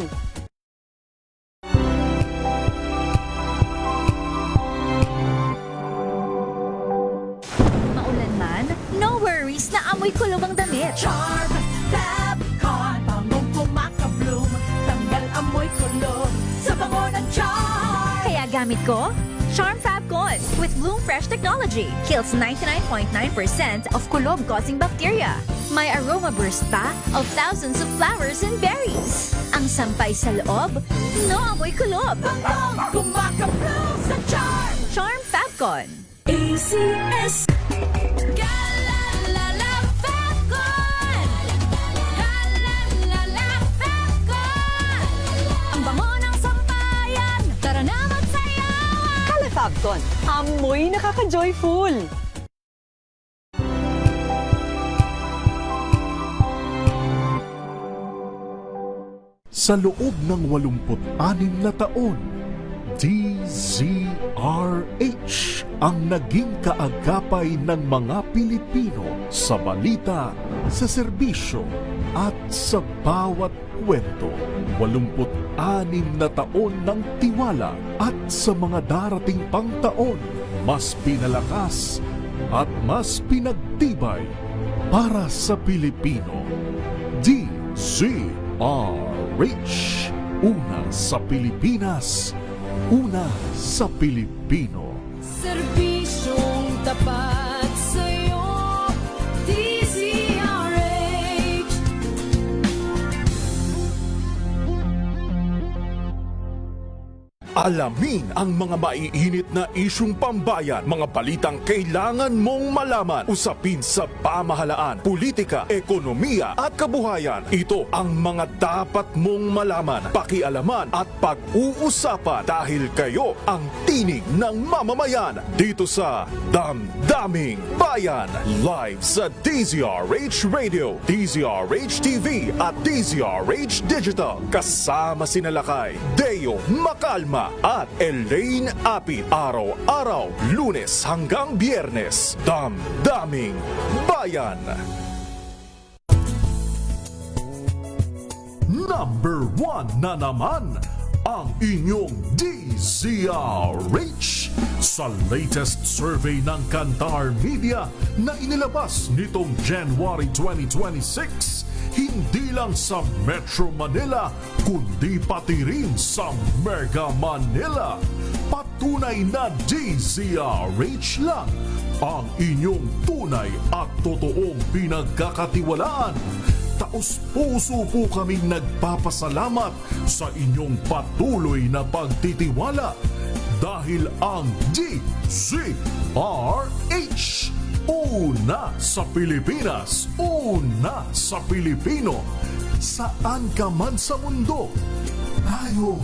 Maulan man, no worries na amoy kulog ang damit. Charm Fabcon, bangong kumakabloom, tanggal amoy kulog sa bango ng Charm. Kaya gamit ko, Charm Fabcon with Bloom Fresh technology. Kills 99.9% of kulog-causing bacteria. May aroma burst pa of thousands of flowers and berries. Ang sampay sa loob, no amoy kulob. Bangong kumakabloom sa Charm. Charm Fabcon. ACS. Fabcon, amoy nakaka-joyful. Sa loob ng 86 na taon, DZRH ang naging kaagapay ng mga Pilipino sa balita, sa serbisyo at sa bawat kwento. 86 na taon ng tiwala at sa mga darating pang taon, mas pinalakas at mas pinagtibay para sa Pilipino. DZRH, una sa Pilipinas, una sa Pilipino. Serbisyong tapat sa'yo, DZRH. Alamin ang mga maiinit na isyung pambayan, mga balitang kailangan mong malaman, usapin sa pamahalaan, politika, ekonomiya at kabuhayan. Ito ang mga dapat mong malaman, pakialaman at pag-uusapan dahil kayo ang tinig ng mamamayan dito sa Damdaming Bayan. Live sa DZRH Radio, DZRH TV at DZRH Digital. Kasama sina Lakay, Deo Macalma at Elaine Apit. Araw-araw, Lunes hanggang Biyernes. Damdaming Bayan. Number 1 na naman ang inyong DZRH sa latest survey ng Kantar Media na inilabas nitong January 2026. Hindi lang sa Metro Manila, kundi pati rin sa Mega Manila. Patunay na DZRH lang ang inyong tunay at totoong pinagkakatiwalaan. Taos-puso po kaming nagpapasalamat sa inyong patuloy na pagtitiwala. Dahil ang DZRH, una sa Pilipinas, una sa Pilipino. Saan ka man sa mundo, tayo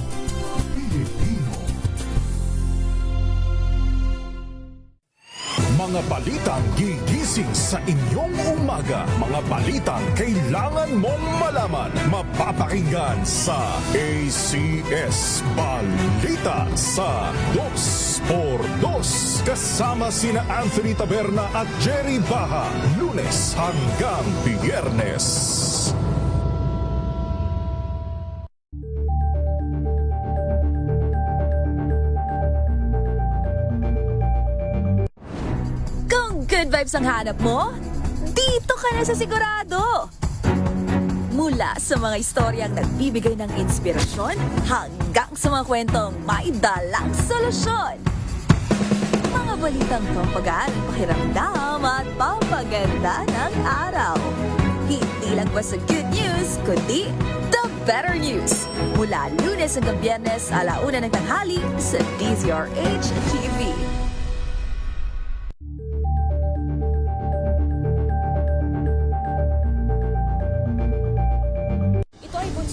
Pilipino. Mga balitang gigising sa inyong umaga. Mga balitang kailangan mong malaman. Mapapakinggan sa ACS Balita sa 2x2. Kasama sina Anthony Taberna at Jerry Baha. Lunes hanggang Biyernes. Good vibes ang hanap mo? Dito ka na sa Sigurado! Mula sa mga istoryang nagbibigay ng inspirasyon hanggang sa mga kwentong may dalang solusyon. Mga balitang pampagaan, pakiramdam at pampaganda ng araw. Hindi lang ba sa good news, kundi the better news. Mula Lunes hanggang Biyernes, 1:00 ng tanghali sa DZRH TV.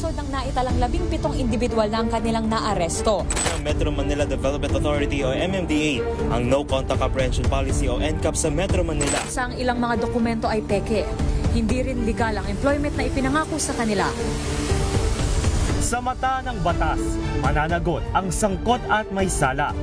Ng naitalang 17 individual na ang kanilang naaresto. Ng Metro Manila Development Authority o MMDA ang No Contact Apprehension Policy o NCAP sa Metro Manila. Sa ilang mga dokumento ay peke. Hindi rin legal ang employment na ipinangako sa kanila. Sa mata ng batas, mananagot ang sangkot at may sala.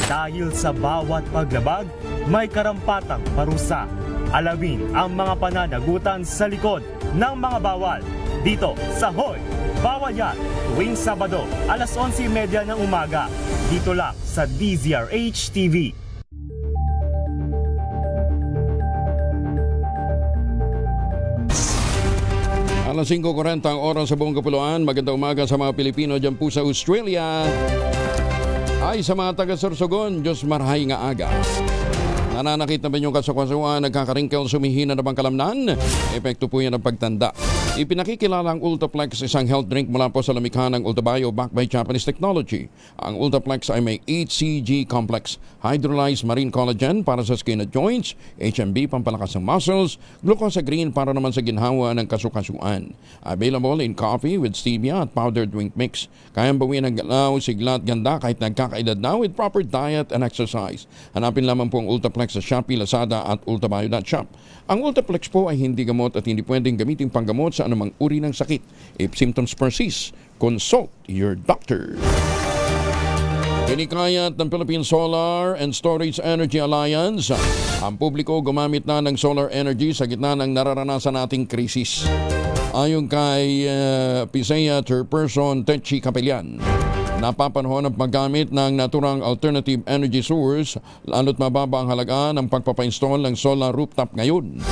Dahil sa bawat paglabag, may karampatang parusa. Alamin ang mga pananagutan sa likod ng mga bawal. Dito sa Hoy! Bawal yan, tuwing Sabado, 11:30 ng umaga. Dito lang sa DZRH TV. Alas 5:40 ang oras sa buong kapuluan. Magandang umaga sa mga Pilipino dyan po sa Australia. Ay sa mga taga-Sorsogon, Diyos marhay nga aga. Nananakit na ba yung kasukasuan, nagkakaringkel, sumihina na bang kalamnan? Epekto po yan ng pagtanda. Ipinakikilala ang Ultaplex, isang health drink mula po sa lamikha ng Ultabio backed by Japanese technology. Ang Ultaplex ay may HCG complex, hydrolyzed marine collagen para sa skin at joints, HMB pampalakas ng muscles, glucosa green para naman sa ginhawa ng kasukasuan. Available in coffee with stevia at powdered drink mix. Kayang bawian ng galaw, sigla at ganda kahit nagkakaedad na with proper diet and exercise. Hanapin lamang po ang Ultaplex sa Shopee, Lazada at ultabio.shop. Ang Ultaplex po ay hindi gamot at hindi pwedeng gamitin panggamot sa anumang uri ng sakit. If symptoms persist, consult your doctor. Hinikayat ng Philippine Solar and Storage Energy Alliance ang publiko gumamit na ng solar energy sa gitna ng nararanasan nating krisis. Ayon kay PISEA Chairperson Techi Capellan, napapanahon ang paggamit ng naturang alternative energy source lalo't mababa ang halaga ng pagpapa-install ng solar rooftop ngayon.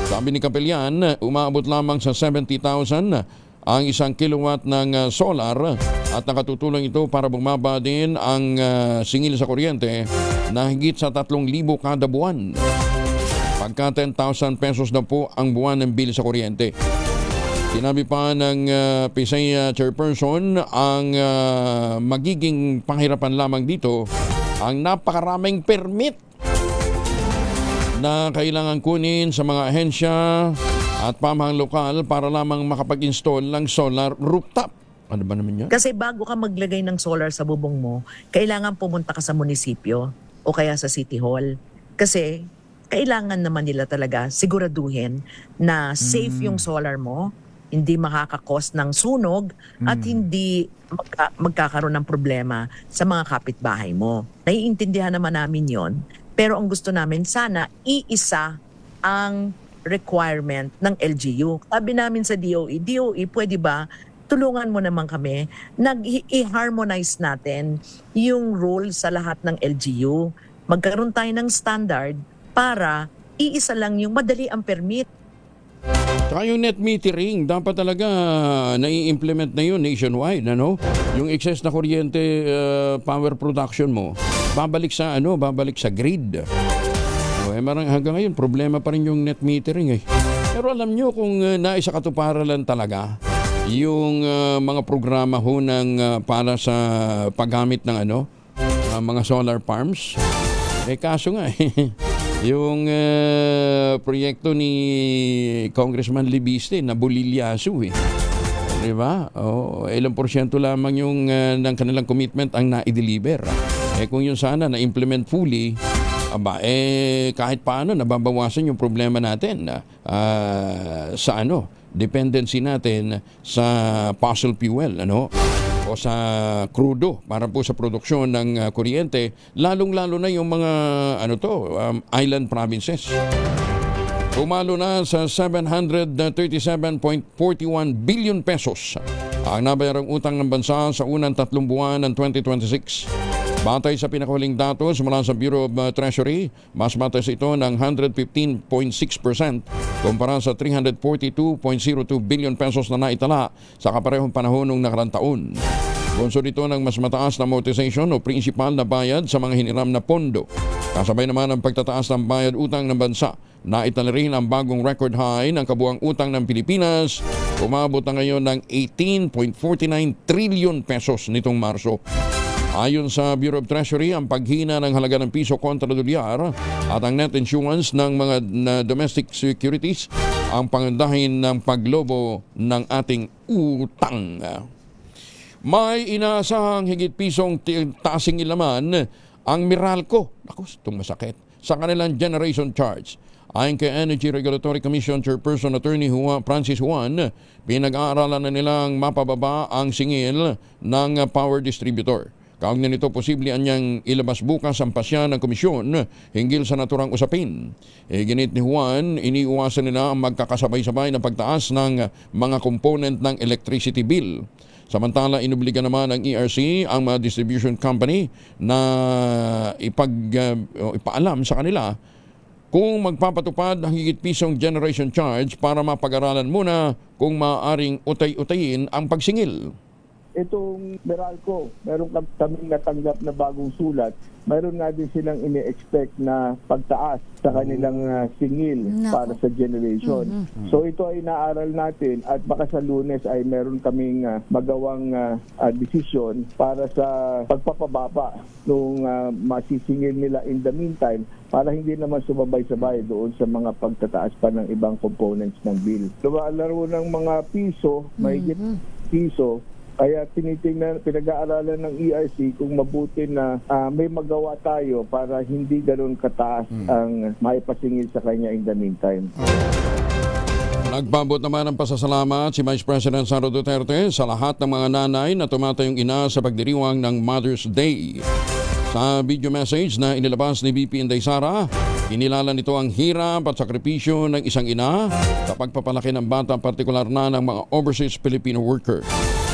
Sabi ni Capellan, umaabot lamang sa 70,000 ang 1 kilowatt ng solar at nakatutulong ito para bumaba din ang singil sa kuryente na higit sa 3,000 kada buwan. Pagka 10,000 pesos na po ang buwan ng bill sa kuryente. Sinabi pa ng PISEA Chairperson, ang magiging panghirapan lamang dito ang napakaraming permit na kailangan kunin sa mga ahensya at pamahang lokal para lamang makapag-install ng solar rooftop. Ano ba naman yan? Kasi bago ka maglagay ng solar sa bubong mo, kailangan pumunta ka sa munisipyo o kaya sa City Hall. Kasi kailangan naman nila talaga siguraduhin na safe yung solar mo, hindi makakakos ng sunog at hindi magkakaroon ng problema sa mga kapitbahay mo. Naiintindihan naman namin yon, pero ang gusto namin sana iisa ang requirement ng LGU. Sabi namin sa DOE, pwede ba tulungan mo naman kami, i-harmonize natin yung rule sa lahat ng LGU. Magkaroon tayo ng standard para iisa lang yung madali ang permit. Saka yung net metering, dapat talaga nai-implement na yun nationwide, ano? Yung excess na kuryente power production mo, babalik sa grid. Hanggang ngayon, problema pa rin yung net metering eh. Pero alam nyo kung naisa katuparan lang talaga, yung mga programa ho ng para sa paggamit ng mga solar farms. Kaso nga yung proyekto ni Congressman Libiste na Bulilyasu diba? Ilang porsyento lamang yung ng kanilang commitment ang na-deliver. Kung yun sana na-implement fully, kahit paano nababawasan yung problema natin sa dependency natin sa fossil fuel, o sa crudo para po sa produksyon ng kuryente, lalong-lalo na yung mga island provinces. Pumalo na sa 737.41 billion pesos ang nabayarang utang ng bansa sa unang 3 buwan ng 2026. Batay sa pinakahuling datos mula sa Bureau of Treasury, mas mataas ito ng 115.6% kumpara sa 342.02 billion pesos na naitala sa kaparehong panahon ng nakarang taon. Bunso dito ng mas mataas na amortization o principal na bayad sa mga hiniram na pondo. Kasabay naman ang pagtataas ng bayad utang ng bansa. Naitala rin ang bagong record high ng kabuang utang ng Pilipinas. Umabot na ngayon ng 18.49 trillion pesos nitong Marso. Ayon sa Bureau of Treasury, ang paghina ng halaga ng piso kontra dolyar at ang net issuance ng mga domestic securities ang pangandahin ng paglobo ng ating utang. May inaasahang higit pisong taasing ilaman ang Meralco. Ako, itong masakit. Sa kanilang generation charge. Ayon kay Energy Regulatory Commission Chairperson Attorney Francis Juan, pinag-aaralan na nilang mapababa ang singil ng power distributor. Kaugnay nito, posible anyang ilabas bukas ang pasya ng komisyon hinggil sa naturang usapin. Ginit ni Juan, iniiwasan nila ang magkakasabay-sabay na pagtaas ng mga component ng electricity bill. Samantala, inobliga naman ng ERC ang mga distribution company na ipaalam sa kanila kung magpapatupad ng higit pisong generation charge para mapag-aralan muna kung maaaring utay-utayin ang pagsingil. Itong Meralco, meron kaming natanggap na bagong sulat. Mayroon nga din silang ini-expect na pagtaas sa kanilang singil para sa generation. So ito ay naaral natin at baka sa Lunes ay meron kaming magawang desisyon para sa pagpapababa nung masisingil nila in the meantime para hindi naman sumabay-sabay doon sa mga pagtataas pa ng ibang components ng bill. Laro ng mga piso, mahigit piso. Kaya pinag-aaralan ng ERC kung mabuti na may magawa tayo para hindi ganoon kataas ang maipasingil sa kanya in the meantime. Nagpabot naman ng pasasalamat si Vice President Sara Duterte sa lahat ng mga nanay na tumatayong ina sa pagdiriwang ng Mother's Day. Sa video message na inilabas ni VP Inday Sara, kinilala nito ang hirap at sakripisyo ng isang ina sa pagpapalaki ng bata, partikular na ng mga overseas Filipino worker.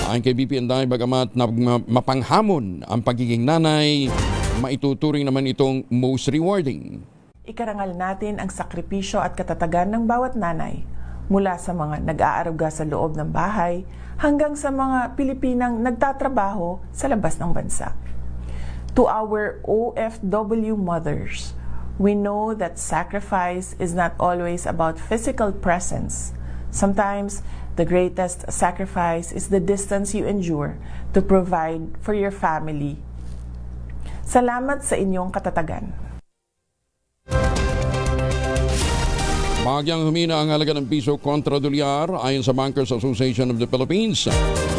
Ayon kay VP Inday, bagamat mapanghamon ang pagiging nanay, maituturing naman itong most rewarding. Ikarangal natin ang sakripisyo at katatagan ng bawat nanay, mula sa mga nag-aaruga sa loob ng bahay hanggang sa mga Pilipinang nagtatrabaho sa labas ng bansa. To our OFW mothers, we know that sacrifice is not always about physical presence. Sometimes, the greatest sacrifice is the distance you endure to provide for your family. Salamat sa inyong katatagan. Bahagyang humina ang halaga ng piso kontra dolyar ayon sa Bankers Association of the Philippines.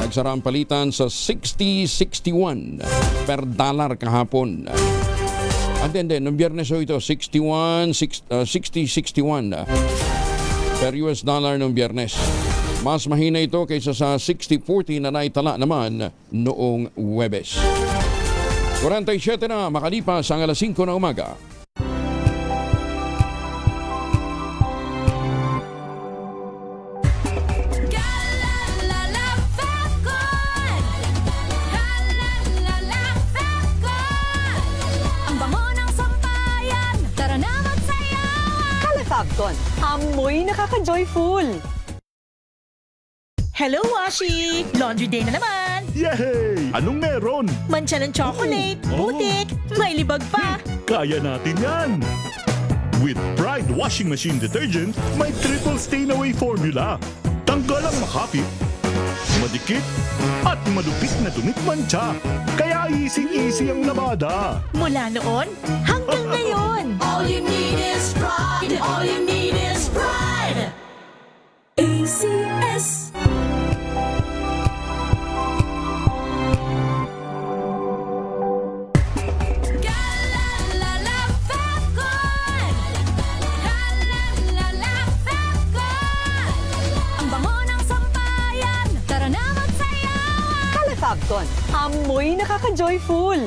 Nagsara ang palitan sa 60.61 per dollar kahapon. At then, noong Biyernes ito, 60.61 per US dollar noong Biyernes. Mas mahina ito kaysa sa 60.40 na naitala naman noong Huwebes. 47 na makalipas ang alas 5 na umaga. Amoy nakaka-joyful! Hello, Washi! Laundry day na naman! Yay! Anong meron? Mancha ng chocolate, putik, may libag pa! Kaya natin yan! With Pride Washing Machine Detergent, may triple stain away formula. Tanggal ang makapit, madikit at malupit na dumit mancha. Kaya easy-easy ang labada. Mula noon hanggang ngayon. All you need is pride. All you need is pride. ACS. Ang bango ng sampayan. Tara na magsayawan. Calefabcon, amoy nakaka-joyful.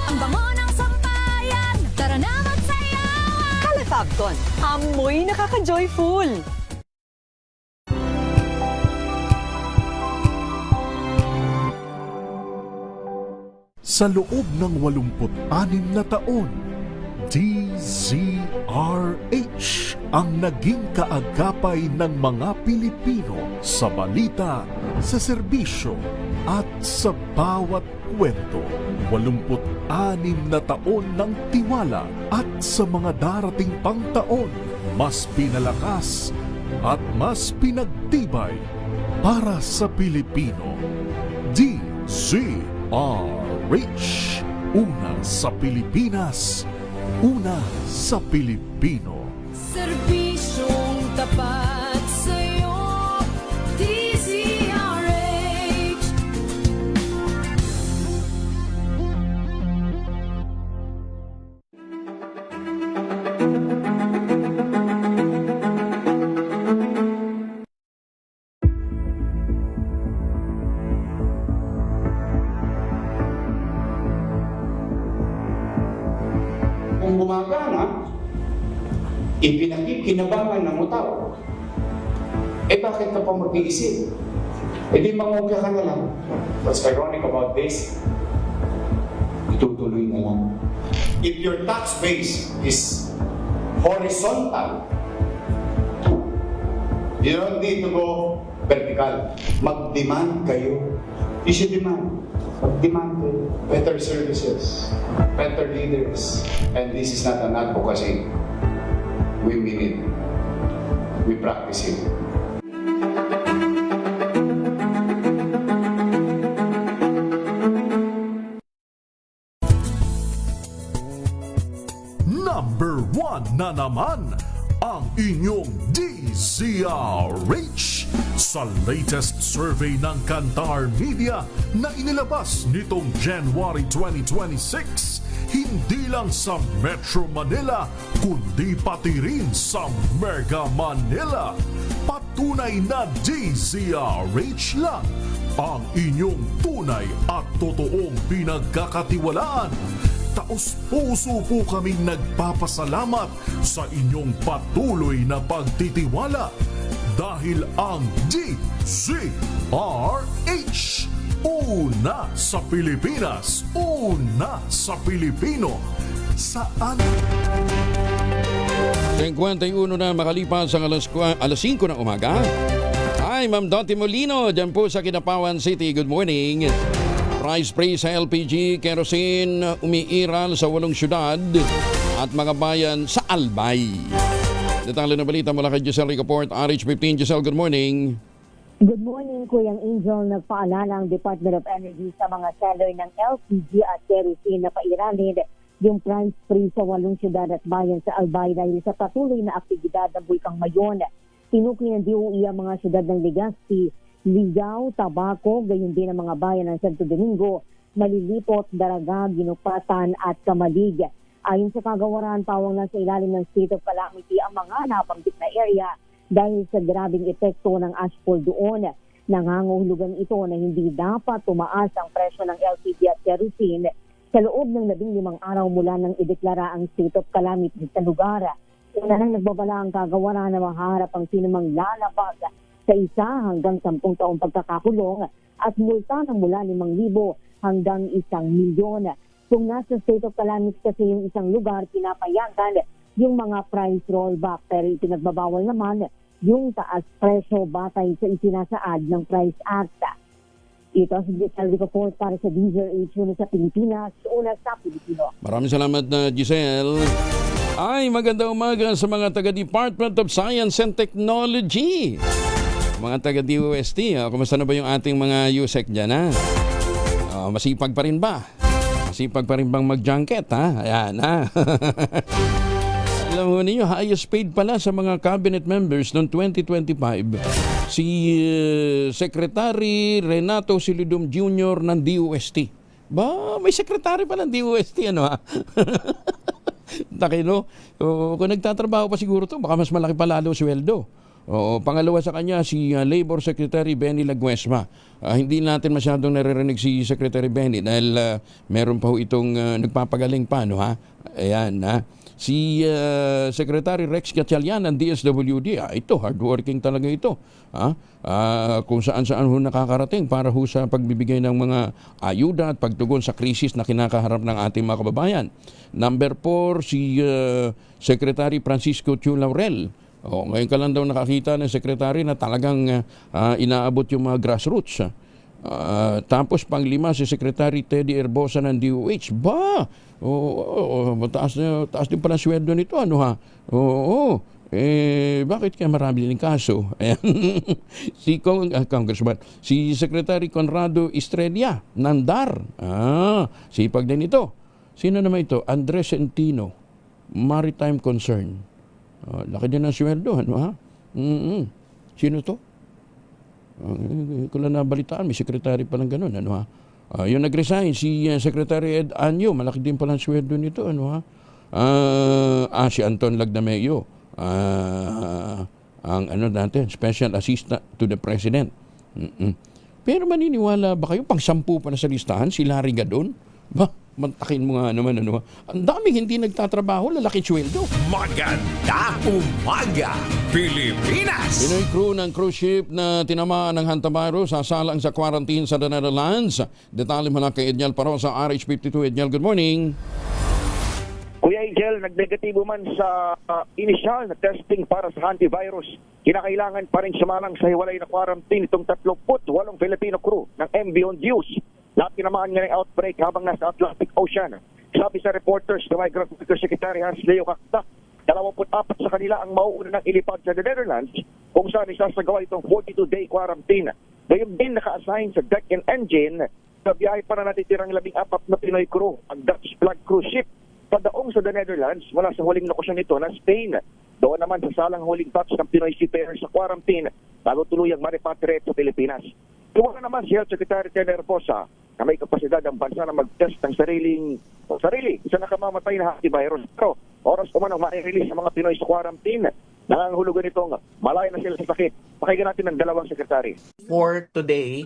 Ang bango ng sampayan. Tara na magsayawan. Calefabcon, amoy nakaka-joyful. Sa loob ng 86 na taon, DZRH ang naging kaagapay ng mga Pilipino sa balita, sa serbisyo at sa bawat kwento. 86 na taon ng tiwala at sa mga darating pang taon, mas pinalakas at mas pinagtibay para sa Pilipino. DZRH, una sa Pilipinas, una sa Pilipino. Serbisyong tapat sa'yo, DZRH. Kung gumagana, ipinakikinabangan ng tao. Bakit ka pa mag-iisip? Di mangungka ka na lang. What's ironic about this? Itutuloy na lang. If your tax base is horizontal, you don't need to go vertical. Mag-demand kayo. You should demand. Mag-demand kayo. Better services, better leaders. And this is not an advocacy. We mean it. We practice it. Number 1 na naman ang inyong DZRH sa latest survey ng Kantar Media na inilabas nitong January 2026. Hindi lang sa Metro Manila, kundi pati rin sa Mega Manila. Patunay na DZRH lang ang inyong tunay at totoong pinagkakatiwalaan. Taos-puso po kaming nagpapasalamat sa inyong patuloy na pagtitiwala dahil ang DZRH, una sa Pilipinas, una sa Pilipino. Saan? 51 na makalipas ang alas 5 ng umaga. Hi, Ma'am Dottie Molino, dyan po sa Kinapawan City. Good morning. Price freeze sa LPG, kerosene, umiiral sa 8 syudad at mga bayan sa Albay. Detalye na balita mula kay Giselle Ricaport, RH15. Giselle, good morning. Good morning, Kuyang Angel. Nagpaalala ang Department of Energy sa mga seller ng LPG at kerosene na pairalin yung price freeze sa 8 syudad at bayan sa Albay dahil sa patuloy na aktibidad ng Bulkang Mayon. Tinukoy ng DOE ang mga syudad ng Legazpi, Ligao, Tabaco, gayon din ang mga bayan ng Santo Domingo, Malilipot, Daraga, Ginupatan at Kamalig. Ayon sa kagawaran, pawang nasa ilalim ng state of calamity ang mga nabanggit na area dahil sa grabing epekto ng ashfall doon. Nangangahulugan ito na hindi dapat tumaas ang presyo ng LPG at kerosene sa loob ng 15 araw mula nang ideklara ang state of calamity sa lugar. Una nang nagbabala ang kagawaran na maharap ang sinumang lalabag sa 1 hanggang 10 taong pagkakakulong at multa ng mula 5,000 hanggang 1 milyon. Kung nasa state of calamity kasi yung isang lugar, pinapayagan yung mga price rollback pero ipinagbabawal naman yung taas presyo batay sa isinasaad ng Price Act. Ito si Giselle Report para sa DZRH sa Pilipinas, una sa Pilipino. Maraming salamat na Giselle. Ay, magandang umaga sa mga taga-Department of Science and Technology. Mga taga-DOST, kumusta na ba yung ating mga USEC dyan, ha? Masipag pa rin ba? Masipag pa rin bang mag-junket, ha? Ayan, ha? Alam mo ninyo, highest paid pala sa mga cabinet members noong 2025 si Secretary Renato Silidum Jr. ng DOST. Ba, may secretary pa ng DOST, ano, ha? Takino, kung nagtatrabaho pa siguro to, baka mas malaki pa lalo sweldo. Pangalawa sa kanya, si Labor Secretary Benny Laguesma. Hindi natin masyadong naririnig si Secretary Benny dahil meron pa ho itong nagpapagaling pa, no, ha? Ayan, ha? Si Secretary Rex Gatchalian ng DSWD, ito, hardworking talaga ito. Kung saan-saan ho nakakarating para ho sa pagbibigay ng mga ayuda at pagtugon sa krisis na kinakaharap ng ating mga kababayan. Number 4, si Secretary Francisco Chu Laurel. Ngayon ka lang daw nakakita ng Secretary na talagang inaabot yung mga grassroots. Tapos pang-5 si Secretary Teddy Erbosa ng DOH. Ba! Taas din pala sweldo nito, ano, ha? Bakit kaya marami din kaso? Ayan. Congressman, si Secretary Conrado Estrella ng DAR. Sipag din ito. Sino naman ito? Andres Centino, Maritime Concern. Laki din ang sweldo, ano, ha? Sino to? Ko lang nabalitaan, may secretary palang ganun, ano, ha? Yung nag-resign, si Secretary Ed Anyo, malaki din palang sweldo nito, ano, ha? Si Anton Lagdameo, ang ano natin, Special Assistant to the President. Pero maniniwala ba kayo, pang-10 pa na sa listahan, si Larry Gadon? Ba, mantakin mo nga naman, ano, ang daming hindi nagtatrabaho, lalaki sweldo. Maganda umaga, Pilipinas! Pinoy crew ng cruise ship na tinamaan ng hantavirus sasalang sa quarantine sa The Netherlands. Detalye mo na kay Edniel Paro sa RH52. Edniel, good morning. Kuya Angel, nag-negatibo man sa initial na testing para sa hantavirus, kinakailangan pa rin sumalang sa hiwalay na quarantine itong 38 Filipino crew ng MV Ondius. Lahat tinamaan niya ng outbreak habang nasa Atlantic Ocean. Sabi sa reporters na Migrant Worker Secretary Hans Leo Cacta, 24 sa kanila ang mauuna ng ilipad sa the Netherlands kung saan isasagawa itong 42-day quarantine. Gayong din naka-assign sa deck and engine sa biyahe para natitirang 14 na Pinoy crew, ang Dutch flag cruise ship, padaong sa the Netherlands mula sa huling lokasyon nito na Spain. Doon naman sa salang huling touch ng Pinoy seafarers sa quarantine bago tuluyang maripatriate sa Pilipinas. Tuwa naman si Health Secretary Teddy Erbosa na may kapasidad ang bansa na mag-test ng sarili sa nakamamatay na hantavirus. Pero oras naman ang ma-release sa mga Pinoy sa quarantine. Nangangahulugan itong malaya na sila sa sakit. Pakinggan natin ng dalawang sekretary. 4 today,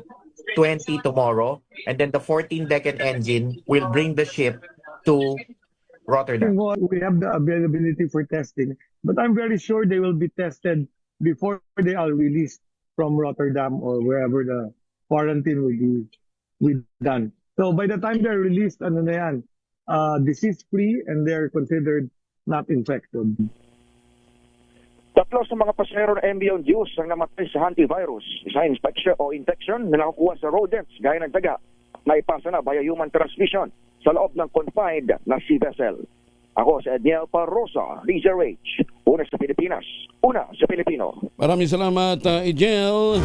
20 tomorrow, and then the 14 deck and engine will bring the ship to Rotterdam. We have the availability for testing, but I'm very sure they will be tested before they are released from Rotterdam or wherever the quarantine will be done. So by the time they're released, ano na yan, disease-free and they're considered not infected. 3 sa mga pasahero ng MV Ondius ang namatay sa hantavirus, sa infection o infection na nakukuha sa rodents gaya ng daga, na ipasa na via human transmission sa loob ng confined na sea vessel. Ako si Edniel Parrosa, DZRH, una sa Pilipinas, una sa Pilipino. Maraming salamat, Edniel.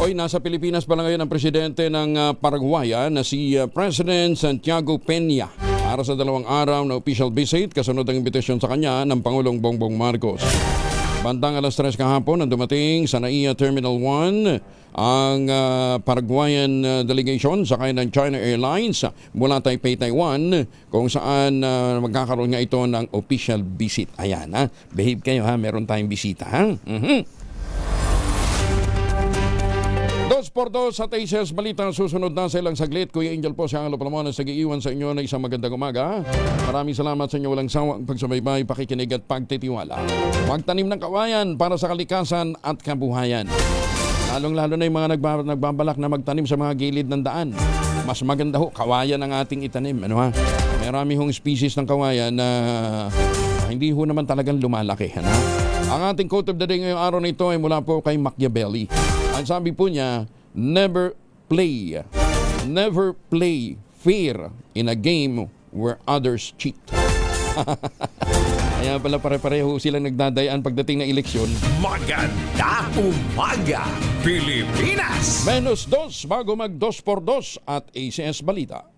Nasa Pilipinas pa lang ngayon ang presidente ng Paraguay na si President Santiago Peña para sa 2 araw na official visit kasunod ang imbitasyon sa kanya ng Pangulong Bongbong Marcos. Bandang alas 3 kahapon nang dumating sa NAIA Terminal 1 ang Paraguayan delegation sakay ng China Airlines mula Taipei, Taiwan, kung saan magkakaroon nga ito ng official visit. Ayan, ha? Behave kayo, ha? Meron tayong bisita, ha? 2x2 sa Tases Balita, susunod na sa ilang saglit. Kuya Angel po siya ang Lopalamonas, nag-iiwan sa inyo na isang magandang umaga. Maraming salamat sa inyo walang sawang pagsubaybay, pakikinig at pagtitiwala. Magtanim ng kawayan para sa kalikasan at kabuhayan. Lalong-lalo na yung mga nagbabalak na magtanim sa mga gilid ng daan. Mas maganda ho, kawayan ang ating itanim. Ano, ha? Marami hong species ng kawayan na hindi ho naman talagang lumalaki. Ano? Ang ating quote of the day ngayong araw na ito ay mula po kay Machiavelli. Ang sabi po niya, never play fair in a game where others cheat. Kaya pala pare-pareho silang nagdadayaan pagdating ng eleksyon. Maganda umaga, Pilipinas! Menos 2 bago mag 2x2 at ACS Balita.